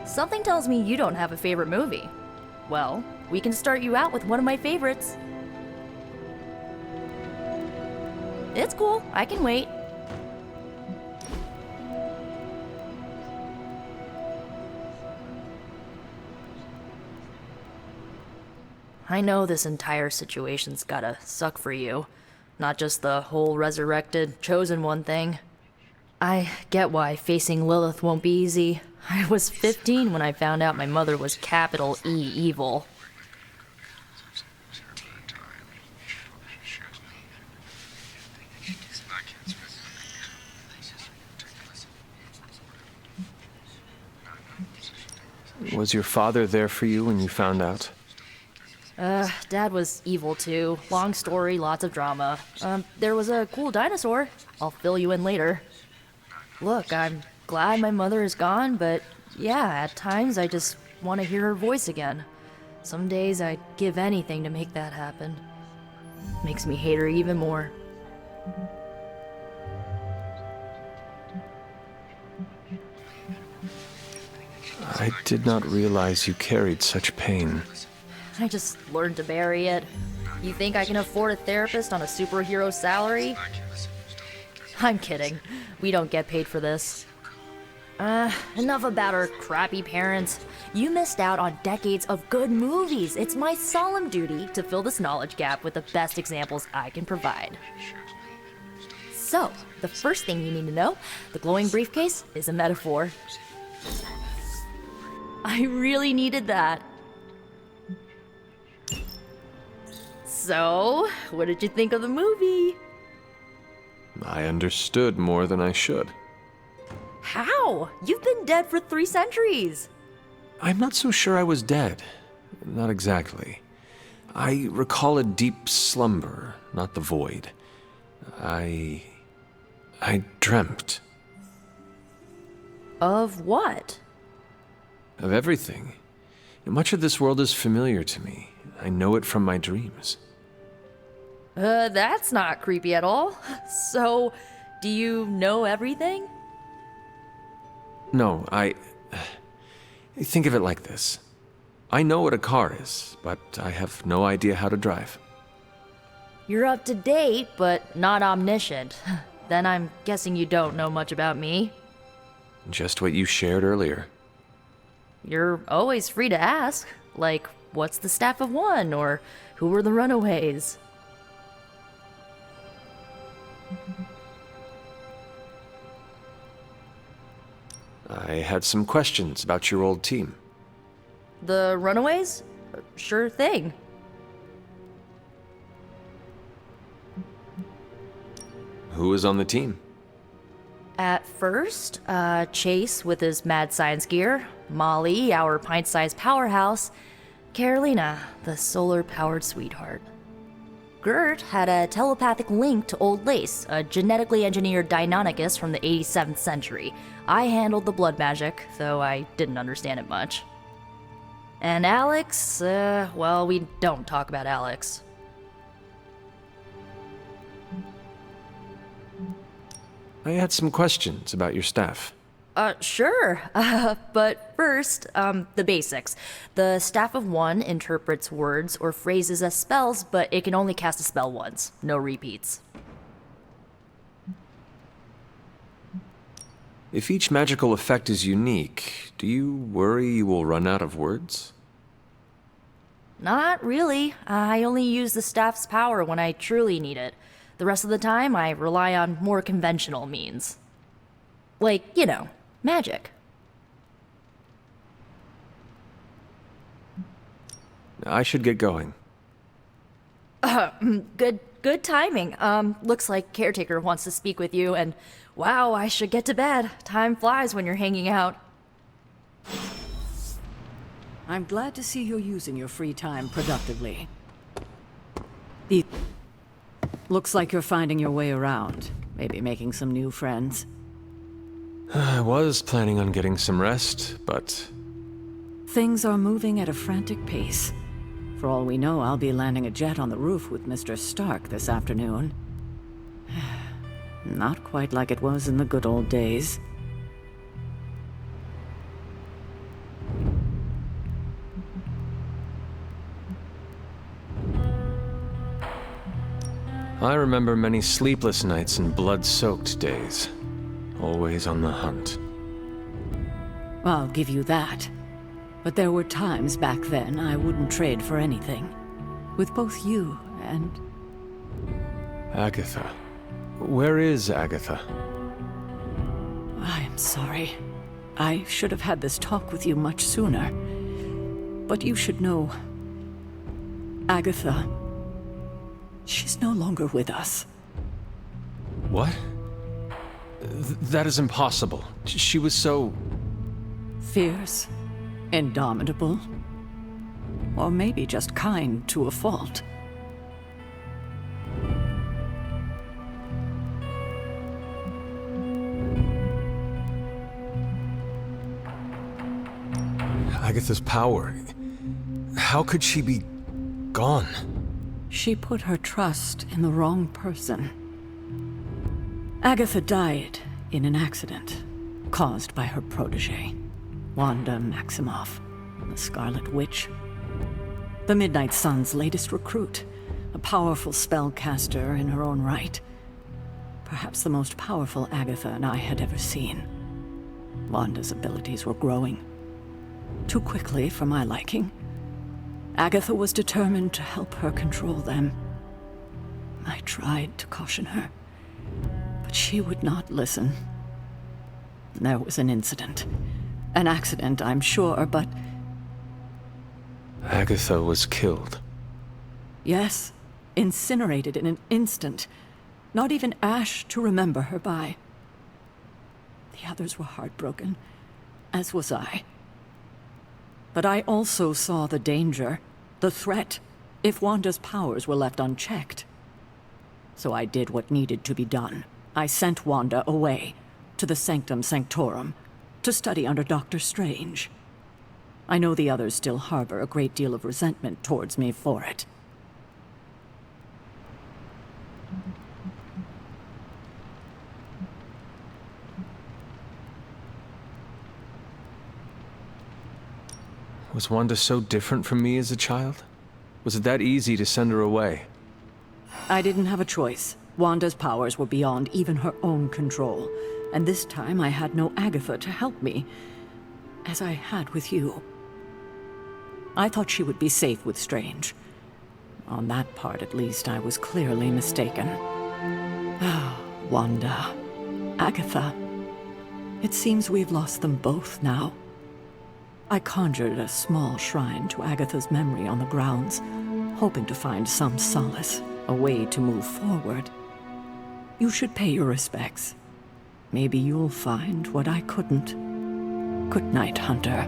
Something tells me you don't have a favorite movie. Well, we can start you out with one of my favorites. It's cool, I can wait. I know this entire situation's gotta suck for you. Not just the whole resurrected, chosen one thing. I get why facing Lilith won't be easy. I was 15 when I found out my mother was capital E evil. Was your father there for you when you found out? Dad was evil too. Long story, lots of drama. There was a cool dinosaur. I'll fill you in later. Look, I'm glad my mother is gone, but yeah, at times I just want to hear her voice again. Some days I'd give anything to make that happen. Makes me hate her even more. I did not realize you carried such pain. I just learned to bury it. You think I can afford a therapist on a superhero salary? I'm kidding. We don't get paid for this. Enough about our crappy parents. You missed out on decades of good movies. It's my solemn duty to fill this knowledge gap with the best examples I can provide. So, the first thing you need to know, the glowing briefcase is a metaphor. I really needed that. So, what did you think of the movie? I understood more than I should. How? You've been dead for 3 centuries. I'm not so sure I was dead. Not exactly. I recall a deep slumber, not the void. I dreamt. Of what? Of everything. Much of this world is familiar to me. I know it from my dreams. That's not creepy at all. So, do you know everything? No, think of it like this. I know what a car is, but I have no idea how to drive. You're up to date, but not omniscient. Then I'm guessing you don't know much about me. Just what you shared earlier. You're always free to ask. Like, what's the Staff of One? Or who were the Runaways? I had some questions about your old team. The Runaways? Sure thing. Who was on the team? At first, Chase with his mad science gear, Molly, our pint-sized powerhouse, Carolina, the solar-powered sweetheart. Gert had a telepathic link to Old Lace, a genetically engineered Deinonychus from the 87th century. I handled the blood magic, though I didn't understand it much. And Alex, well, we don't talk about Alex. I had some questions about your staff. Sure. But first, the basics. The Staff of One interprets words or phrases as spells, but it can only cast a spell once. No repeats. If each magical effect is unique, do you worry you will run out of words? Not really. I only use the staff's power when I truly need it. The rest of the time, I rely on more conventional means. Like, you know, magic. I should get going. Good timing. Looks like Caretaker wants to speak with you, and wow, I should get to bed. Time flies when you're hanging out. I'm glad to see you're using your free time productively. Looks like you're finding your way around. Maybe making some new friends. I was planning on getting some rest, but... Things are moving at a frantic pace. For all we know, I'll be landing a jet on the roof with Mr. Stark this afternoon. Not quite like it was in the good old days. I remember many sleepless nights and blood-soaked days. Always on the hunt. I'll give you that. But there were times back then I wouldn't trade for anything. With both you and... Agatha. Where is Agatha? I am sorry. I should have had this talk with you much sooner. But you should know... Agatha... She's no longer with us. What? That is impossible. She was so... Fierce. Indomitable. Or maybe just kind to a fault. Agatha's power... How could she be... gone? She put her trust in the wrong person. Agatha died in an accident caused by her protege, Wanda Maximoff, the Scarlet Witch. The Midnight Sun's latest recruit, a powerful spellcaster in her own right. Perhaps the most powerful Agatha and I had ever seen. Wanda's abilities were growing. Too quickly for my liking. Agatha was determined to help her control them. I tried to caution her, but she would not listen. There was an incident. An accident, I'm sure, but... Agatha was killed. Yes, incinerated in an instant. Not even ash to remember her by. The others were heartbroken, as was I. But I also saw the danger, the threat, if Wanda's powers were left unchecked. So I did what needed to be done. I sent Wanda away, to the Sanctum Sanctorum, to study under Doctor Strange. I know the others still harbor a great deal of resentment towards me for it. Was Wanda so different from me as a child? Was it that easy to send her away? I didn't have a choice. Wanda's powers were beyond even her own control, and this time I had no Agatha to help me, as I had with you. I thought she would be safe with Strange. On that part, at least, I was clearly mistaken. Ah, Wanda. Agatha. It seems we've lost them both now. I conjured a small shrine to Agatha's memory on the grounds, hoping to find some solace, a way to move forward. You should pay your respects. Maybe you'll find what I couldn't. Good night, Hunter.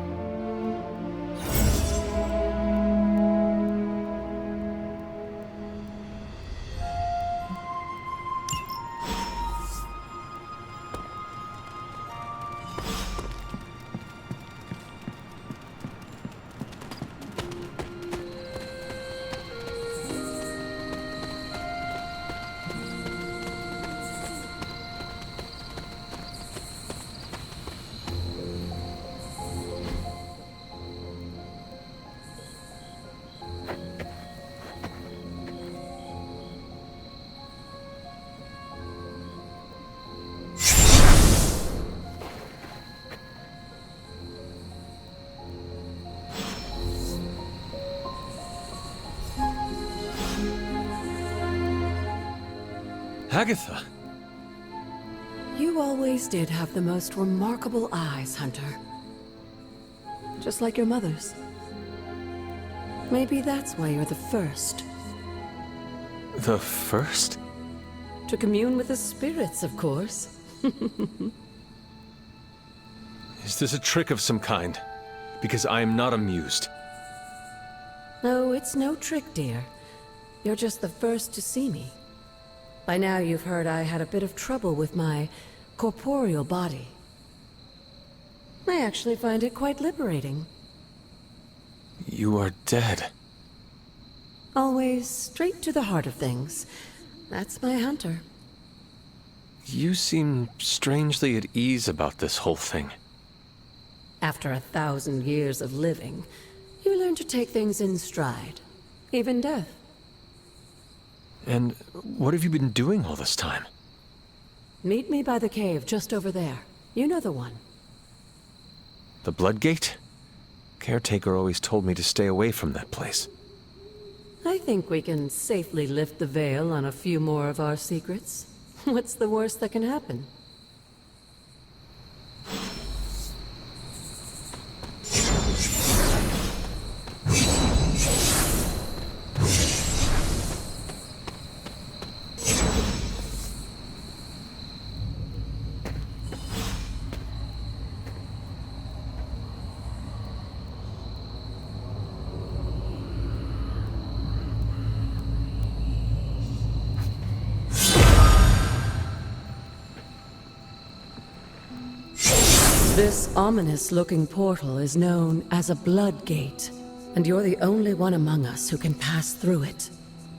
Agatha! You always did have the most remarkable eyes, Hunter. Just like your mother's. Maybe that's why you're the first. The first? To commune with the spirits, of course. Is this a trick of some kind? Because I am not amused. No, it's no trick, dear. You're just the first to see me. By now you've heard I had a bit of trouble with my corporeal body. I actually find it quite liberating. You are dead. Always straight to the heart of things. That's my Hunter. You seem strangely at ease about this whole thing. After 1,000 years of living, you learn to take things in stride. Even death. And what have you been doing all this time? Meet me by the cave just over there. You know the one. The Bloodgate? Caretaker always told me to stay away from that place. I think we can safely lift the veil on a few more of our secrets. What's the worst that can happen? This ominous-looking portal is known as a Bloodgate, and you're the only one among us who can pass through it.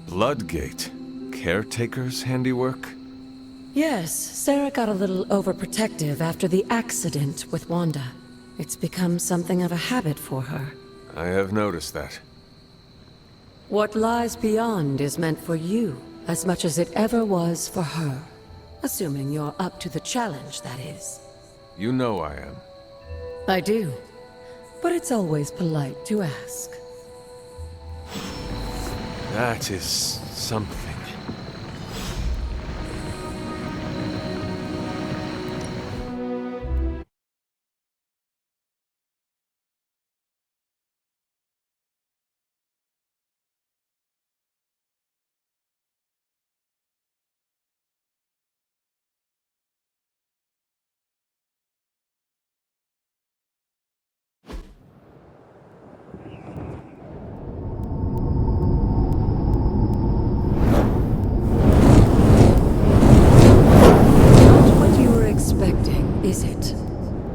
Bloodgate? Caretaker's handiwork? Yes, Sarah got a little overprotective after the accident with Wanda. It's become something of a habit for her. I have noticed that. What lies beyond is meant for you, as much as it ever was for her. Assuming you're up to the challenge, that is. You know I am. I do. But it's always polite to ask. That is something.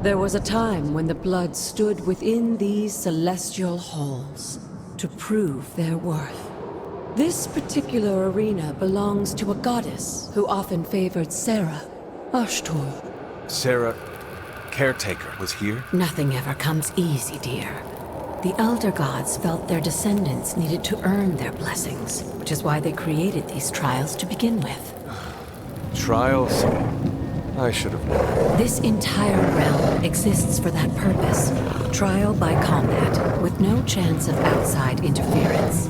There was a time when the blood stood within these celestial halls to prove their worth. This particular arena belongs to a goddess who often favored Sarah, Ashtor. Sarah, caretaker, was here? Nothing ever comes easy, dear. The Elder Gods felt their descendants needed to earn their blessings, which is why they created these trials to begin with. Trials? I should have known. This entire realm exists for that purpose. Trial by combat, with no chance of outside interference.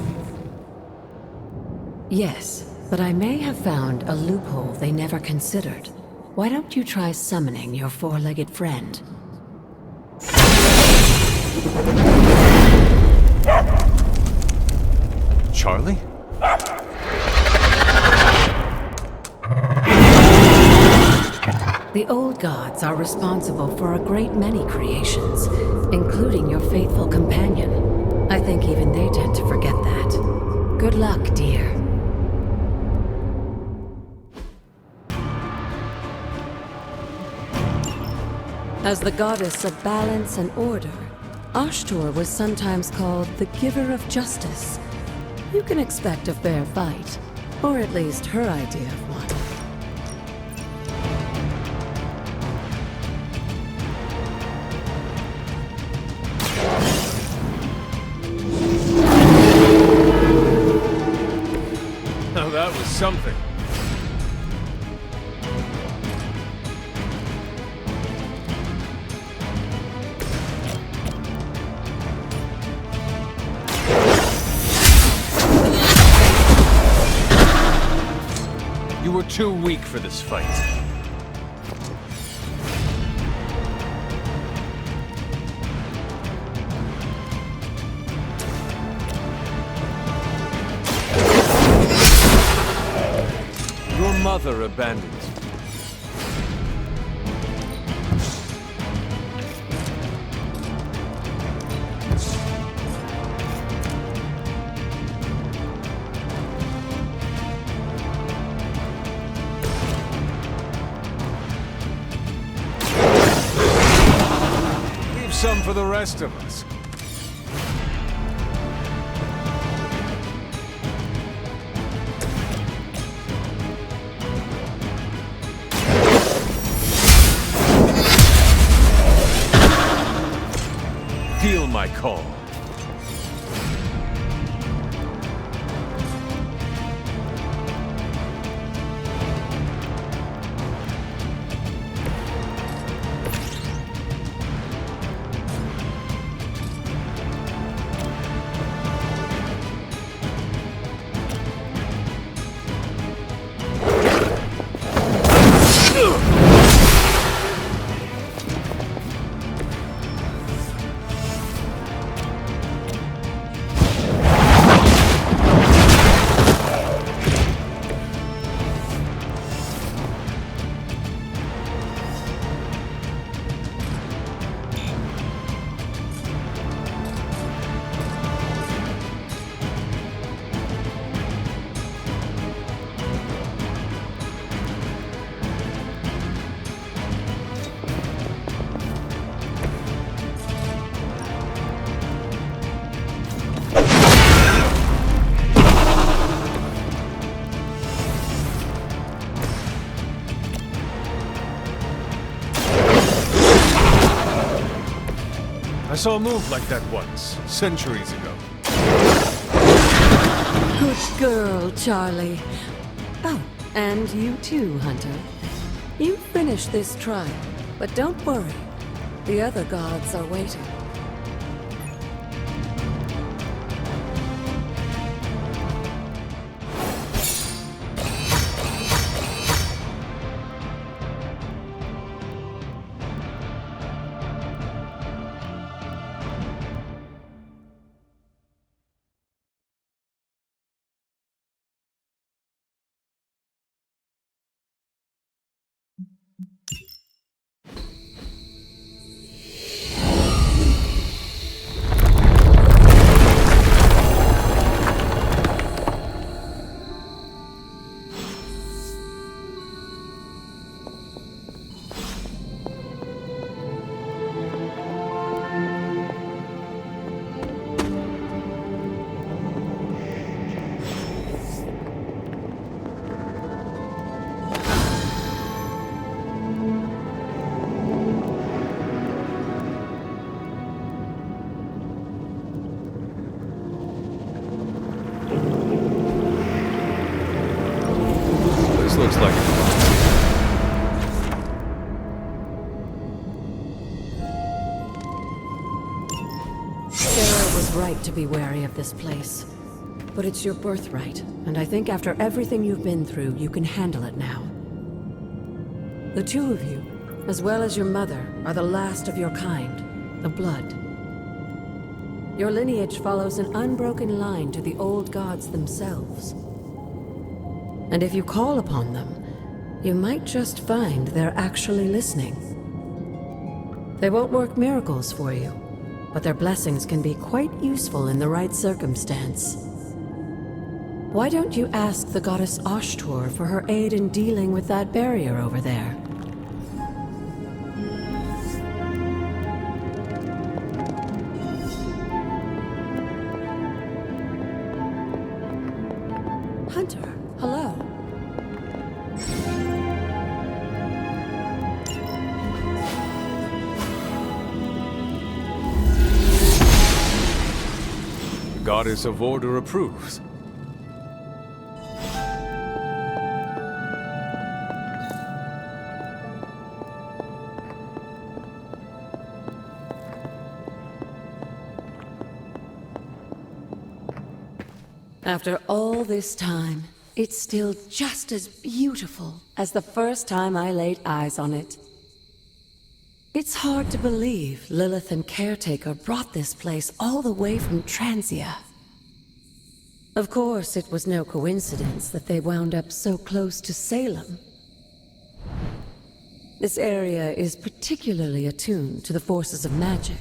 Yes, but I may have found a loophole they never considered. Why don't you try summoning your four-legged friend? Charlie? The old gods are responsible for a great many creations, including your faithful companion. I think even they tend to forget that. Good luck, dear. As the goddess of balance and order, Ashtor was sometimes called the giver of justice. You can expect a fair fight, or at least her idea of one. Now that was something. You were too weak for this fight. Your mother abandoned you. Leave some for the rest of us. Feel my call. I saw a move like that once, centuries ago. Good girl, Charlie. Oh, and you too, Hunter. You finished this trial, but don't worry. The other gods are waiting. right to be wary of this place. But it's your birthright, and I think after everything you've been through, you can handle it now. The two of you, as well as your mother, are the last of your kind, the Blood. Your lineage follows an unbroken line to the old gods themselves. And if you call upon them, you might just find they're actually listening. They won't work miracles for you, but their blessings can be quite useful in the right circumstance. Why don't you ask the goddess Ashtur for her aid in dealing with that barrier over there? Hunter, hello. Goddess of Order approves. After all this time, it's still just as beautiful as the first time I laid eyes on it. It's hard to believe Lilith and Caretaker brought this place all the way from Transia. Of course, it was no coincidence that they wound up so close to Salem. This area is particularly attuned to the forces of magic.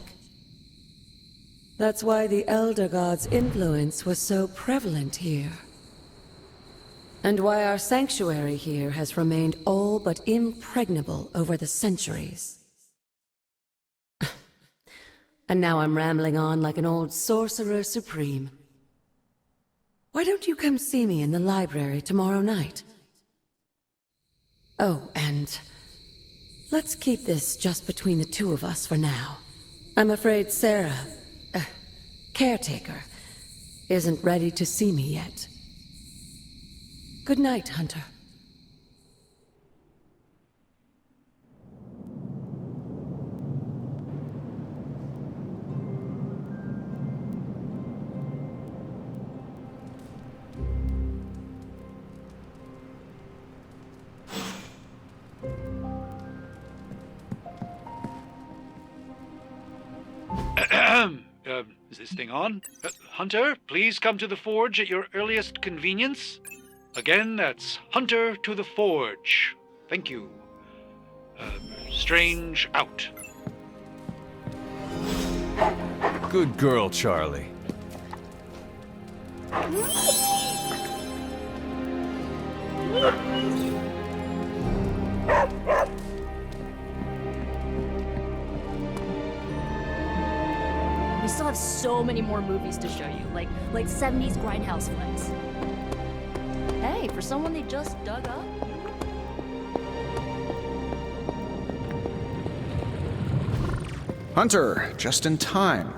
That's why the Elder God's influence was so prevalent here. And why our sanctuary here has remained all but impregnable over the centuries. And now I'm rambling on like an old sorcerer supreme. Why don't you come see me in the library tomorrow night? Oh, and let's keep this just between the two of us for now. I'm afraid Sarah, Caretaker, isn't ready to see me yet. Good night, Hunter. Is this thing on? Hunter, please come to the forge at your earliest convenience. Again, that's Hunter to the forge. Thank you. Strange out. Good girl, Charlie. We still have so many more movies to show you, like 70s grindhouse flicks. Hey, for someone they just dug up. Hunter, just in time.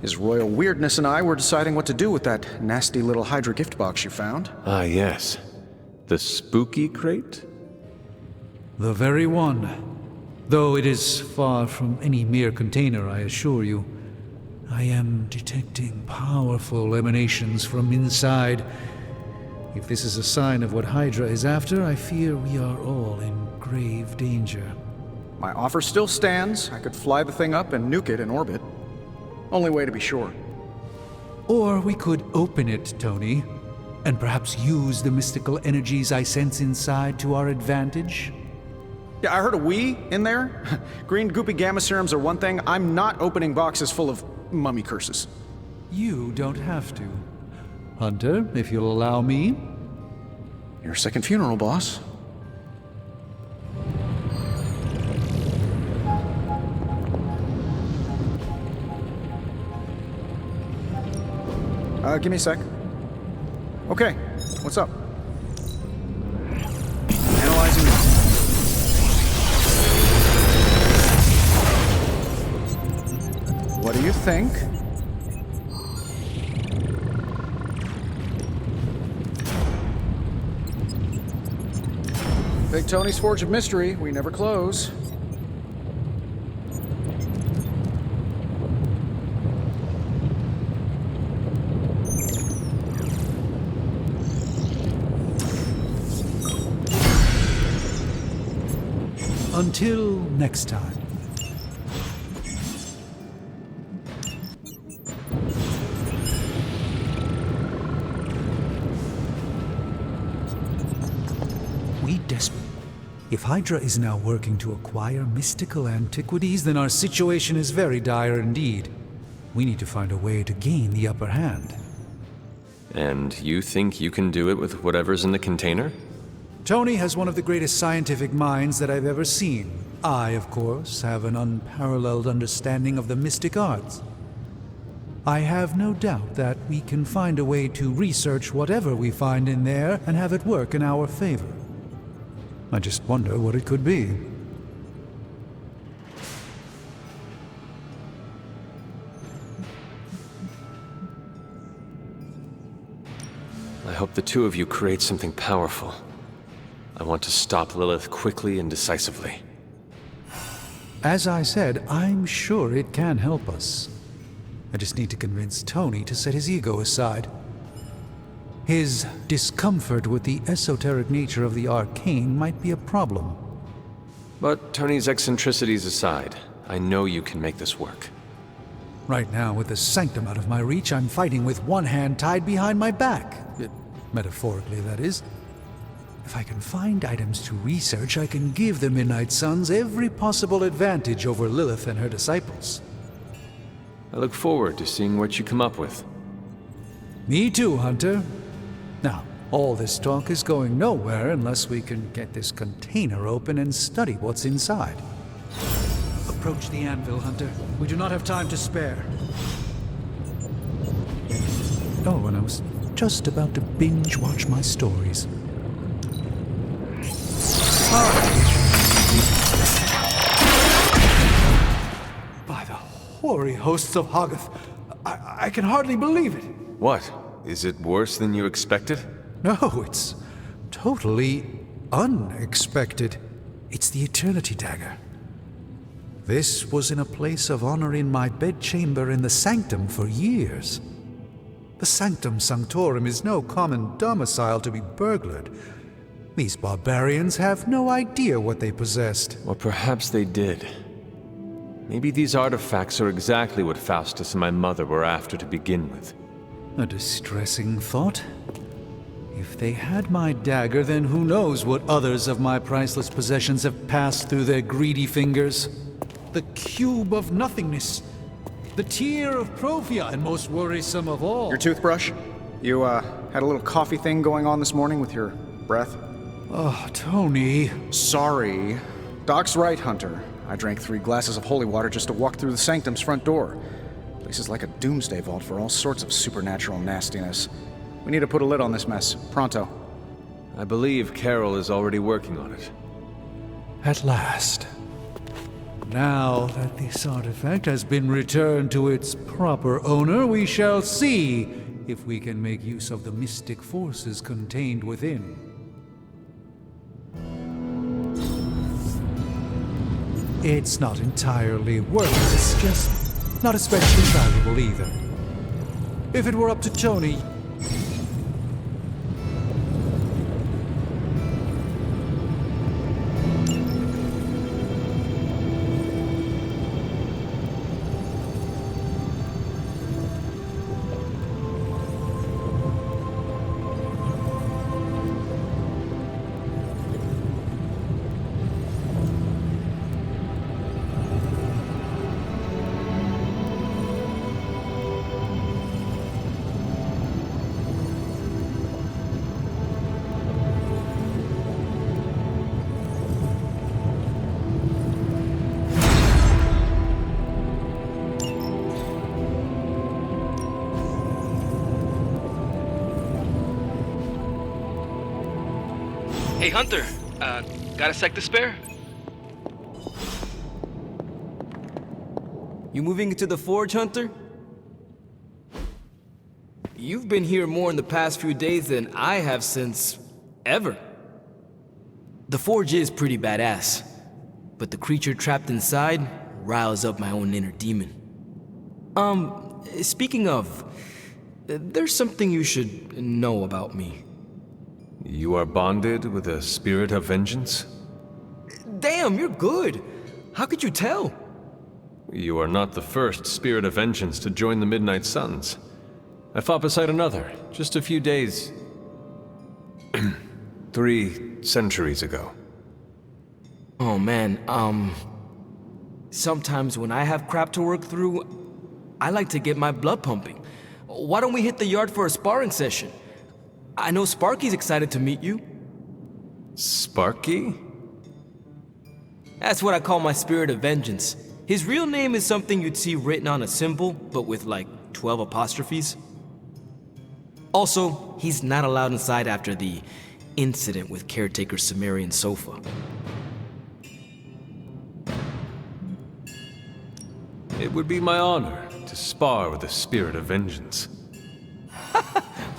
His royal weirdness and I were deciding what to do with that nasty little Hydra gift box you found. Ah, yes. The spooky crate? The very one. Though it is far from any mere container, I assure you. I am detecting powerful emanations from inside. If this is a sign of what Hydra is after, I fear we are all in grave danger. My offer still stands. I could fly the thing up and nuke it in orbit. Only way to be sure. Or we could open it, Tony, and perhaps use the mystical energies I sense inside to our advantage. Yeah, I heard a "we" in there. Green goopy gamma serums are one thing. I'm not opening boxes full of mummy curses. You don't have to. Hunter, if you'll allow me. Your second funeral, boss. Give me a sec. Okay, what's up? Analyzing now. What do you think? Big Tony's Forge of Mystery. We never close. until next time. We desperate. If Hydra is now working to acquire mystical antiquities, then our situation is very dire indeed. We need to find a way to gain the upper hand. And you think you can do it with whatever's in the container? Tony has one of the greatest scientific minds that I've ever seen. I, of course, have an unparalleled understanding of the mystic arts. I have no doubt that we can find a way to research whatever we find in there and have it work in our favor. I just wonder what it could be. I hope the two of you create something powerful. I want to stop Lilith quickly and decisively. As I said, I'm sure it can help us. I just need to convince Tony to set his ego aside. His discomfort with the esoteric nature of the arcane might be a problem. But Tony's eccentricities aside, I know you can make this work. Right now, with the sanctum out of my reach, I'm fighting with one hand tied behind my back. Metaphorically, that is. If I can find items to research, I can give the Midnight Suns every possible advantage over Lilith and her disciples. I look forward to seeing what you come up with. Me too, Hunter. Now, all this talk is going nowhere unless we can get this container open and study what's inside. Approach the anvil, Hunter. We do not have time to spare. Oh, and I was just about to binge watch my stories. By the hoary hosts of Hoggoth, I can hardly believe it. What? Is it worse than you expected? No, it's totally unexpected. It's the Eternity Dagger. This was in a place of honor in my bedchamber in the Sanctum for years. The Sanctum Sanctorum is no common domicile to be burglared. These barbarians have no idea what they possessed. Or perhaps they did. Maybe these artifacts are exactly what Faustus and my mother were after to begin with. A distressing thought. If they had my dagger, then who knows what others of my priceless possessions have passed through their greedy fingers. The cube of nothingness. The tear of Profia, and most worrisome of all. Your toothbrush? You, had a little coffee thing going on this morning with your breath? Oh, Tony. Sorry. Doc's right, Hunter. I drank 3 glasses of holy water just to walk through the Sanctum's front door. Place is like a doomsday vault for all sorts of supernatural nastiness. We need to put a lid on this mess. Pronto. I believe Carol is already working on it. At last. Now that this artifact has been returned to its proper owner, we shall see if we can make use of the mystic forces contained within. It's not entirely worthless, it's just not especially valuable either. If it were up to Tony... Hey, Hunter, got a sec to spare? You moving into the forge, Hunter? You've been here more in the past few days than I have since... ever. The forge is pretty badass, but the creature trapped inside riles up my own inner demon. Speaking of, there's something you should know about me. You are bonded with a spirit of vengeance? Damn, you're good. How could you tell? You are not the first Spirit of Vengeance to join the Midnight Suns. I fought beside another, just a few days... 3 centuries ago. Oh man, sometimes when I have crap to work through, I like to get my blood pumping. Why don't we hit the yard for a sparring session? I know Sparky's excited to meet you. Sparky? That's what I call my Spirit of Vengeance. His real name is something you'd see written on a symbol, but with like 12 apostrophes. Also, he's not allowed inside after the incident with caretaker Sumerian sofa. It would be my honor to spar with the Spirit of Vengeance.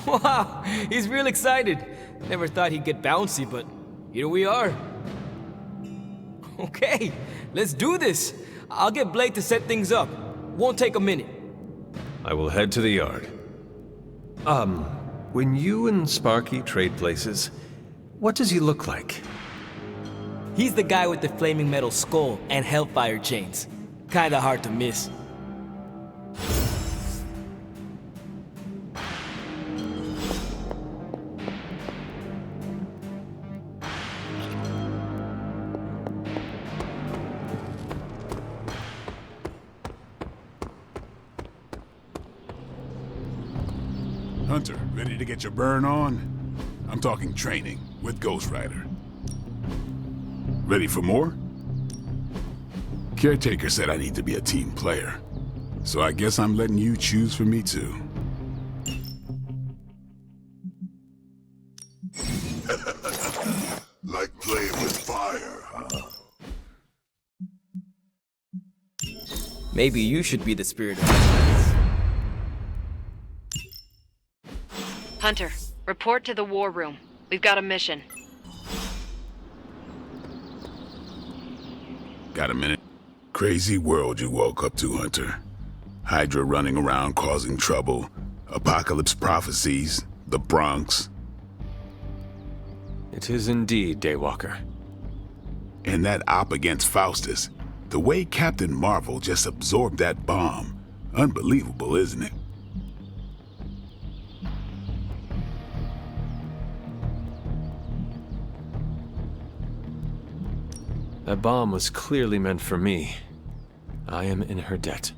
Wow, he's real excited. Never thought he'd get bouncy, but here we are. Okay, let's do this. I'll get Blake to set things up. Won't take a minute. I will head to the yard. When you and Sparky trade places, what does he look like? He's the guy with the flaming metal skull and hellfire chains. Kinda hard to miss. Hunter, ready to get your burn on? I'm talking training with Ghost Rider. Ready for more? Caretaker said I need to be a team player, so I guess I'm letting you choose for me too. Like playing with fire, huh? Maybe you should be the Spirit of Vengeance. Hunter, report to the war room. We've got a mission. Got a minute? Crazy world you woke up to, Hunter. Hydra running around causing trouble, apocalypse prophecies, the Bronx. It is indeed, Daywalker. And that op against Faustus. The way Captain Marvel just absorbed that bomb. Unbelievable, isn't it? That bomb was clearly meant for me. I am in her debt.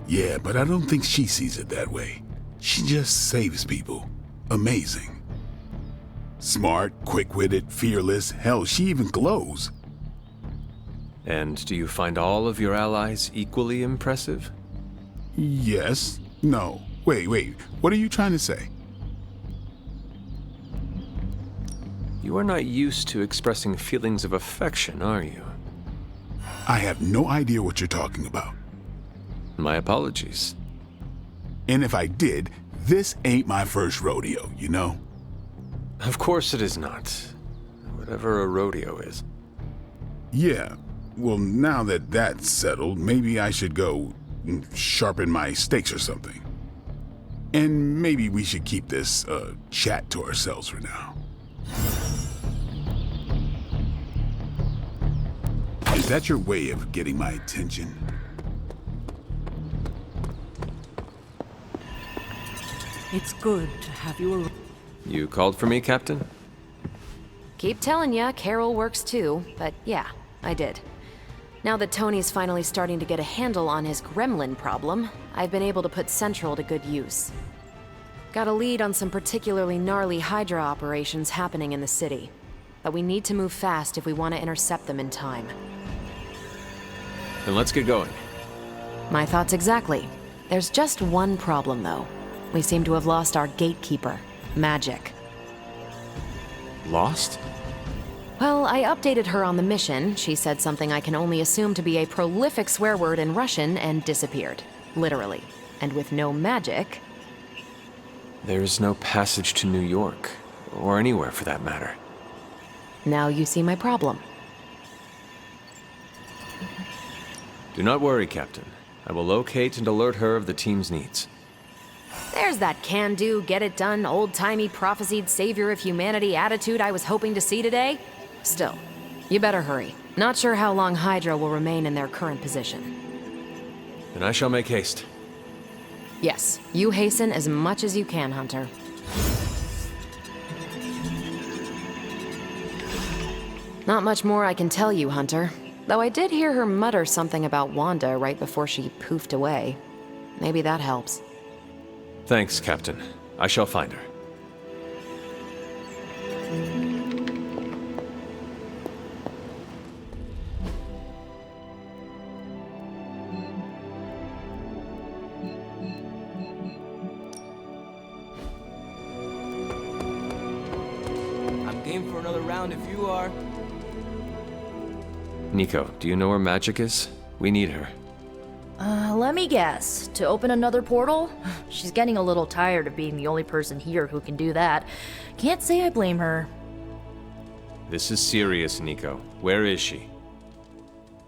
Yeah, but I don't think she sees it that way. She just saves people. Amazing. Smart, quick-witted, fearless. Hell, she even glows. And do you find all of your allies equally impressive? Yes. No. Wait. What are you trying to say? You are not used to expressing feelings of affection, are you? I have no idea what you're talking about. My apologies. And if I did, this ain't my first rodeo, you know? Of course it is not. Whatever a rodeo is. Yeah. Well, now that that's settled, maybe I should go sharpen my stakes or something. And maybe we should keep this chat to ourselves for now. Is that your way of getting my attention? It's good to have you around. You called for me, Captain? Keep telling ya, Carol works too, but yeah, I did. Now that Tony's finally starting to get a handle on his gremlin problem, I've been able to put Central to good use. Got a lead on some particularly gnarly Hydra operations happening in the city, but we need to move fast if we want to intercept them in time. Then let's get going. My thoughts exactly. There's just one problem, though. We seem to have lost our gatekeeper, Magic. Lost? Well, I updated her on the mission. She said something I can only assume to be a prolific swear word in Russian and disappeared. Literally. And with no magic... There is no passage to New York, or anywhere for that matter. Now you see my problem. Do not worry, Captain. I will locate and alert her of the team's needs. There's that can-do, get-it-done, old-timey prophesied savior of humanity attitude I was hoping to see today. Still, you better hurry. Not sure how long Hydra will remain in their current position. Then I shall make haste. Yes, you hasten as much as you can, Hunter. Not much more I can tell you, Hunter. Though I did hear her mutter something about Wanda right before she poofed away. Maybe that helps. Thanks, Captain. I shall find her. I'm game for another round if you are. Nico, do you know where Magic is? We need her. Let me guess. To open another portal? She's getting a little tired of being the only person here who can do that. Can't say I blame her. This is serious, Nico. Where is she?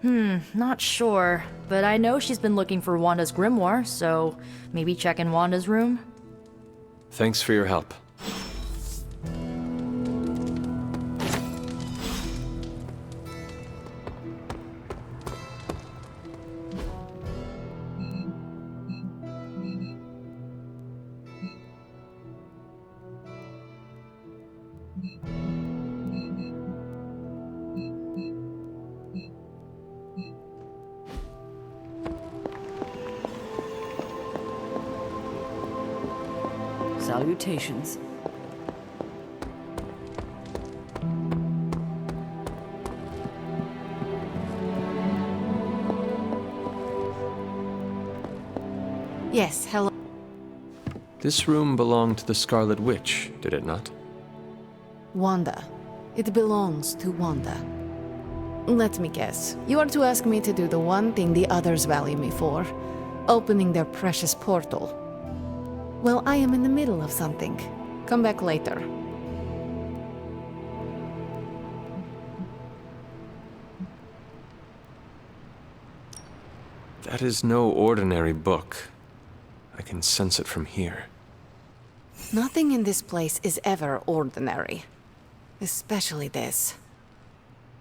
Not sure. But I know she's been looking for Wanda's grimoire, so maybe check in Wanda's room? Thanks for your help. Salutations. Yes, hello. This room belonged to the Scarlet Witch, did it not? Wanda. It belongs to Wanda. Let me guess. You are to ask me to do the one thing the others value me for. Opening their precious portal. Well, I am in the middle of something. Come back later. That is no ordinary book. I can sense it from here. Nothing in this place is ever ordinary. Especially this.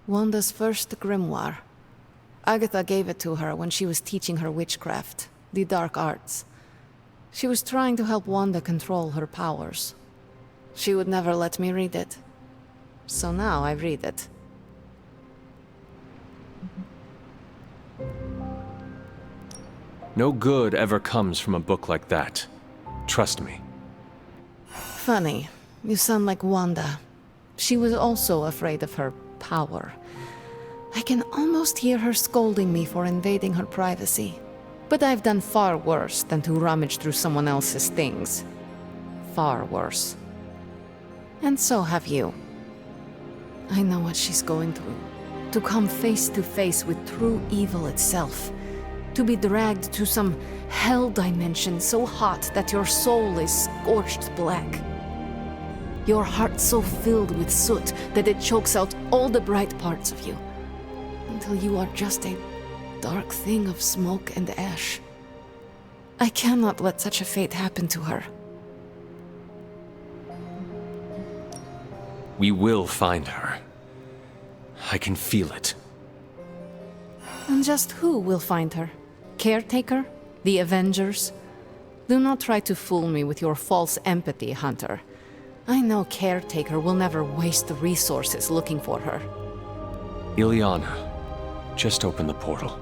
Wanda's first grimoire. Agatha gave it to her when she was teaching her witchcraft, the dark arts. She was trying to help Wanda control her powers. She would never let me read it. So now I read it. No good ever comes from a book like that. Trust me. Funny. You sound like Wanda. She was also afraid of her power. I can almost hear her scolding me for invading her privacy. But I've done far worse than to rummage through someone else's things. Far worse. And so have you. I know what she's going through. To come face to face with true evil itself. To be dragged to some hell dimension so hot that your soul is scorched black. Your heart so filled with soot that it chokes out all the bright parts of you. Until you are just a dark thing of smoke and ash. I cannot let such a fate happen to her. We will find her. I can feel it. And just who will find her? Caretaker? The Avengers? Do not try to fool me with your false empathy, Hunter. I know Caretaker will never waste the resources looking for her. Ileana, just open the portal.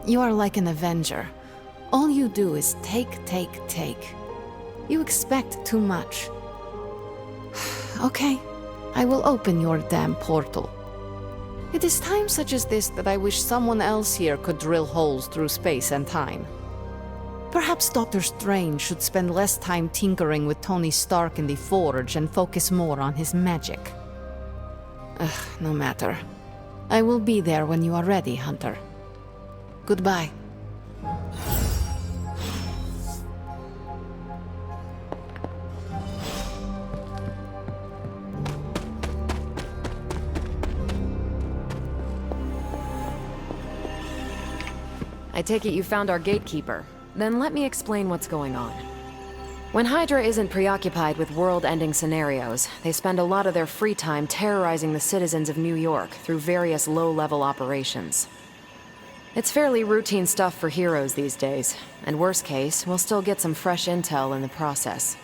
You are like an Avenger. All you do is take, take, take. You expect too much. Okay, I will open your damn portal. It is times such as this that I wish someone else here could drill holes through space and time. Perhaps Doctor Strange should spend less time tinkering with Tony Stark in the Forge and focus more on his magic. No matter. I will be there when you are ready, Hunter. Goodbye. I take it you found our gatekeeper. Then let me explain what's going on. When Hydra isn't preoccupied with world-ending scenarios, they spend a lot of their free time terrorizing the citizens of New York through various low-level operations. It's fairly routine stuff for heroes these days, and worst case, we'll still get some fresh intel in the process.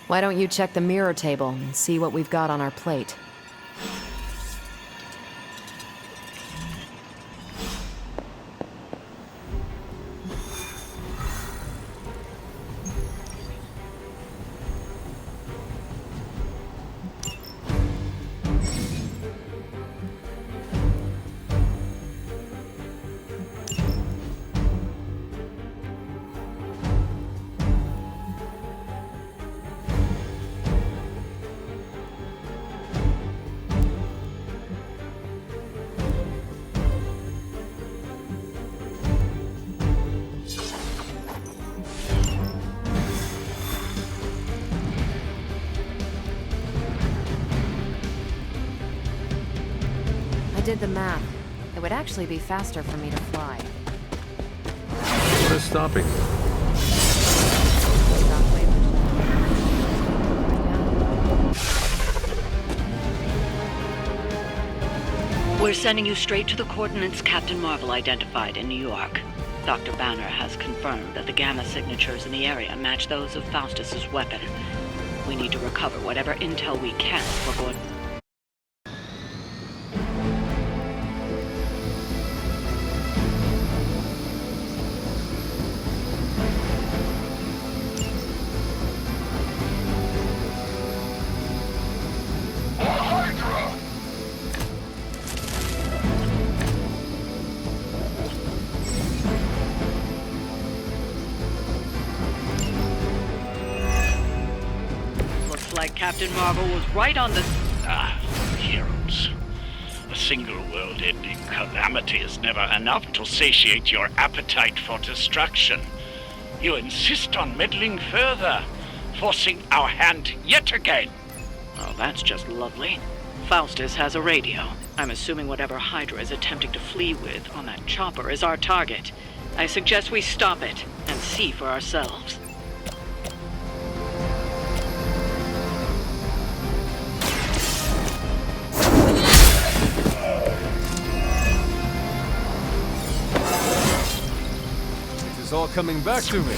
Why don't you check the mirror table and see what we've got on our plate? I did the math. It would actually be faster for me to fly. What is stopping? We're sending you straight to the coordinates Captain Marvel identified in New York. Dr. Banner has confirmed that the gamma signatures in the area match those of Faustus's weapon. We need to recover whatever intel we can before... Like Captain Marvel was right on the... Heroes. A single world-ending calamity is never enough to satiate your appetite for destruction. You insist on meddling further, forcing our hand yet again. Oh, that's just lovely. Faustus has a radio. I'm assuming whatever Hydra is attempting to flee with on that chopper is our target. I suggest we stop it and see for ourselves. It's all coming back to me.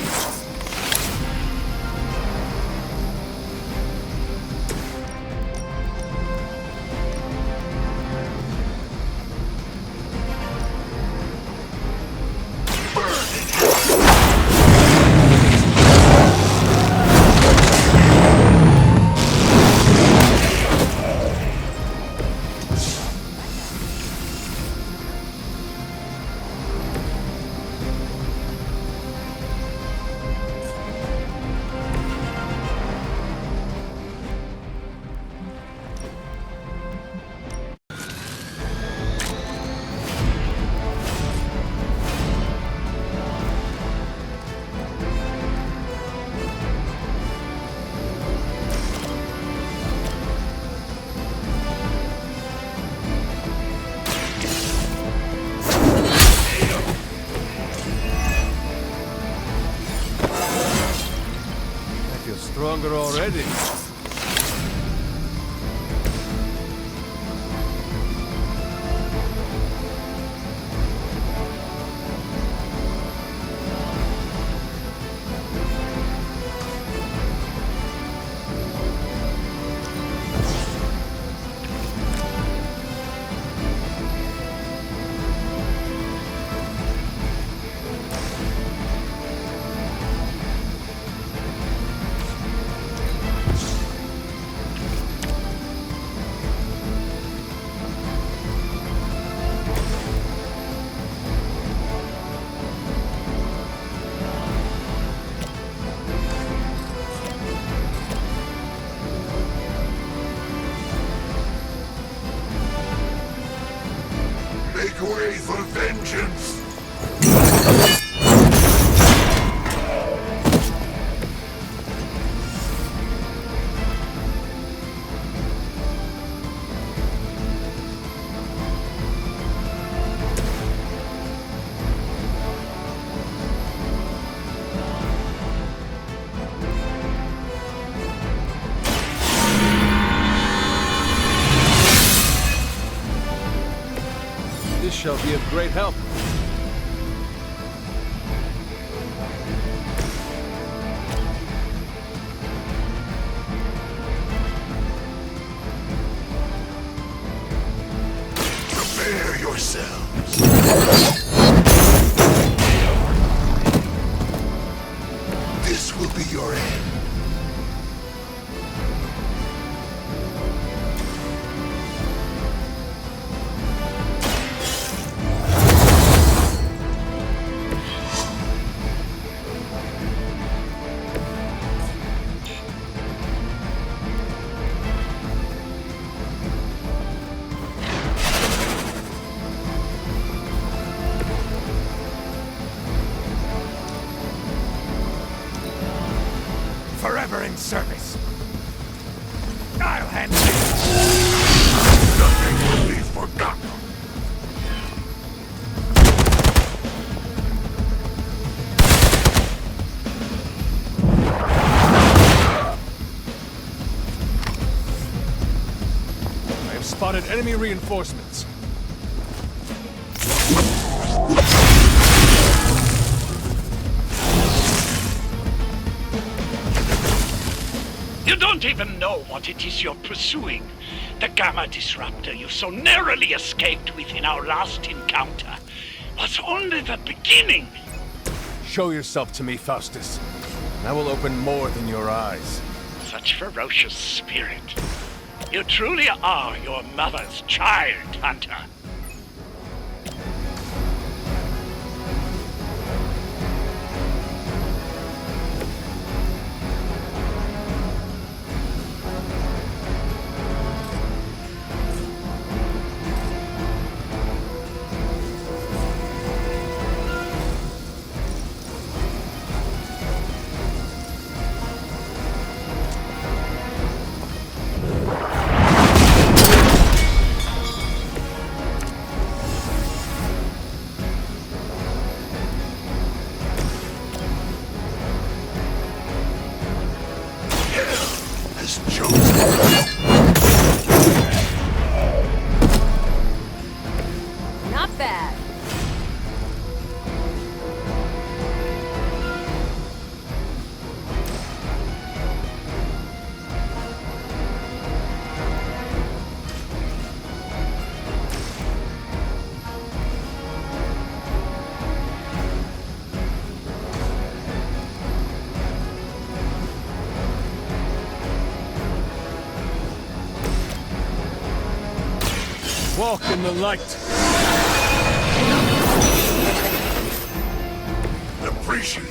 Stronger already. shall be of great help. Prepare yourselves. This will be your end. Forever in service. I'll handle it. Nothing will be forgotten. I have spotted enemy reinforcements. You don't even know what it is you're pursuing. The Gamma Disruptor you so narrowly escaped with in our last encounter was only the beginning. Show yourself to me, Faustus, and I will open more than your eyes. Such ferocious spirit. You truly are your mother's child, Hunter. Not bad. Walk in the light. Appreciate it.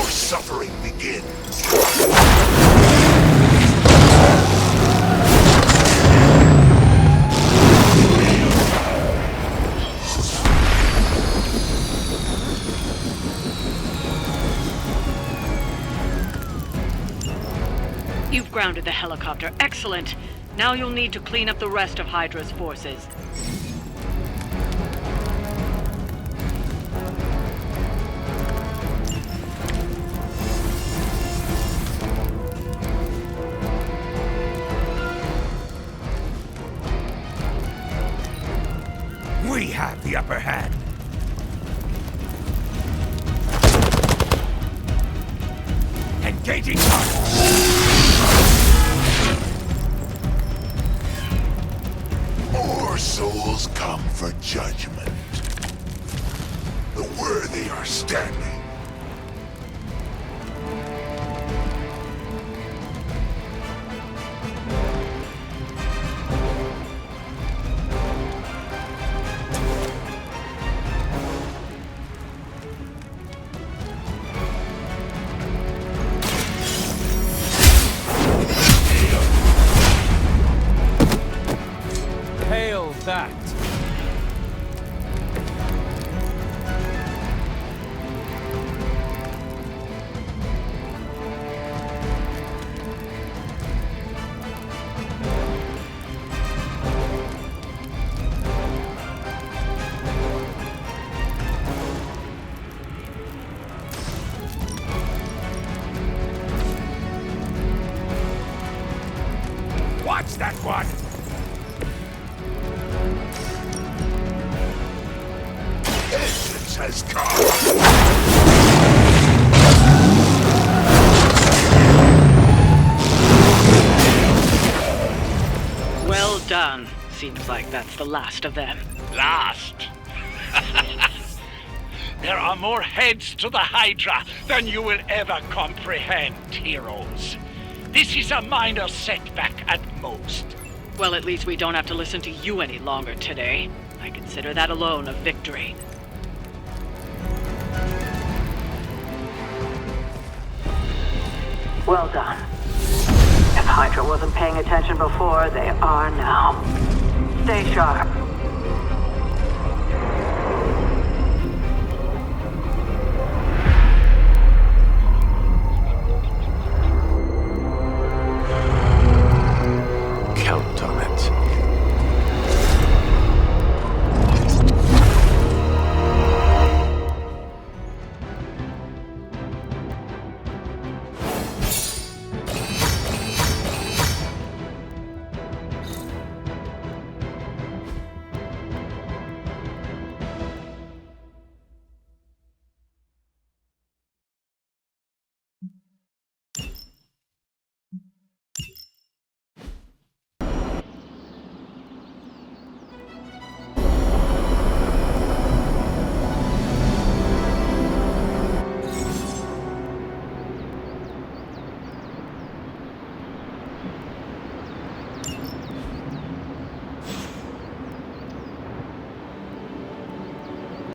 Suffering begins. You've grounded the helicopter. Excellent. Now you'll need to clean up the rest of Hydra's forces. We have the upper hand. Engaging target. More souls come for judgment. The worthy are standing. Hail that. vengeance has come. Well done. Seems like that's the last of them. Last? There are more heads to the Hydra than you will ever comprehend, heroes. This is a minor setback at most. Well, at least we don't have to listen to you any longer today. I consider that alone a victory. Well done. If Hydra wasn't paying attention before, they are now. Stay sharp.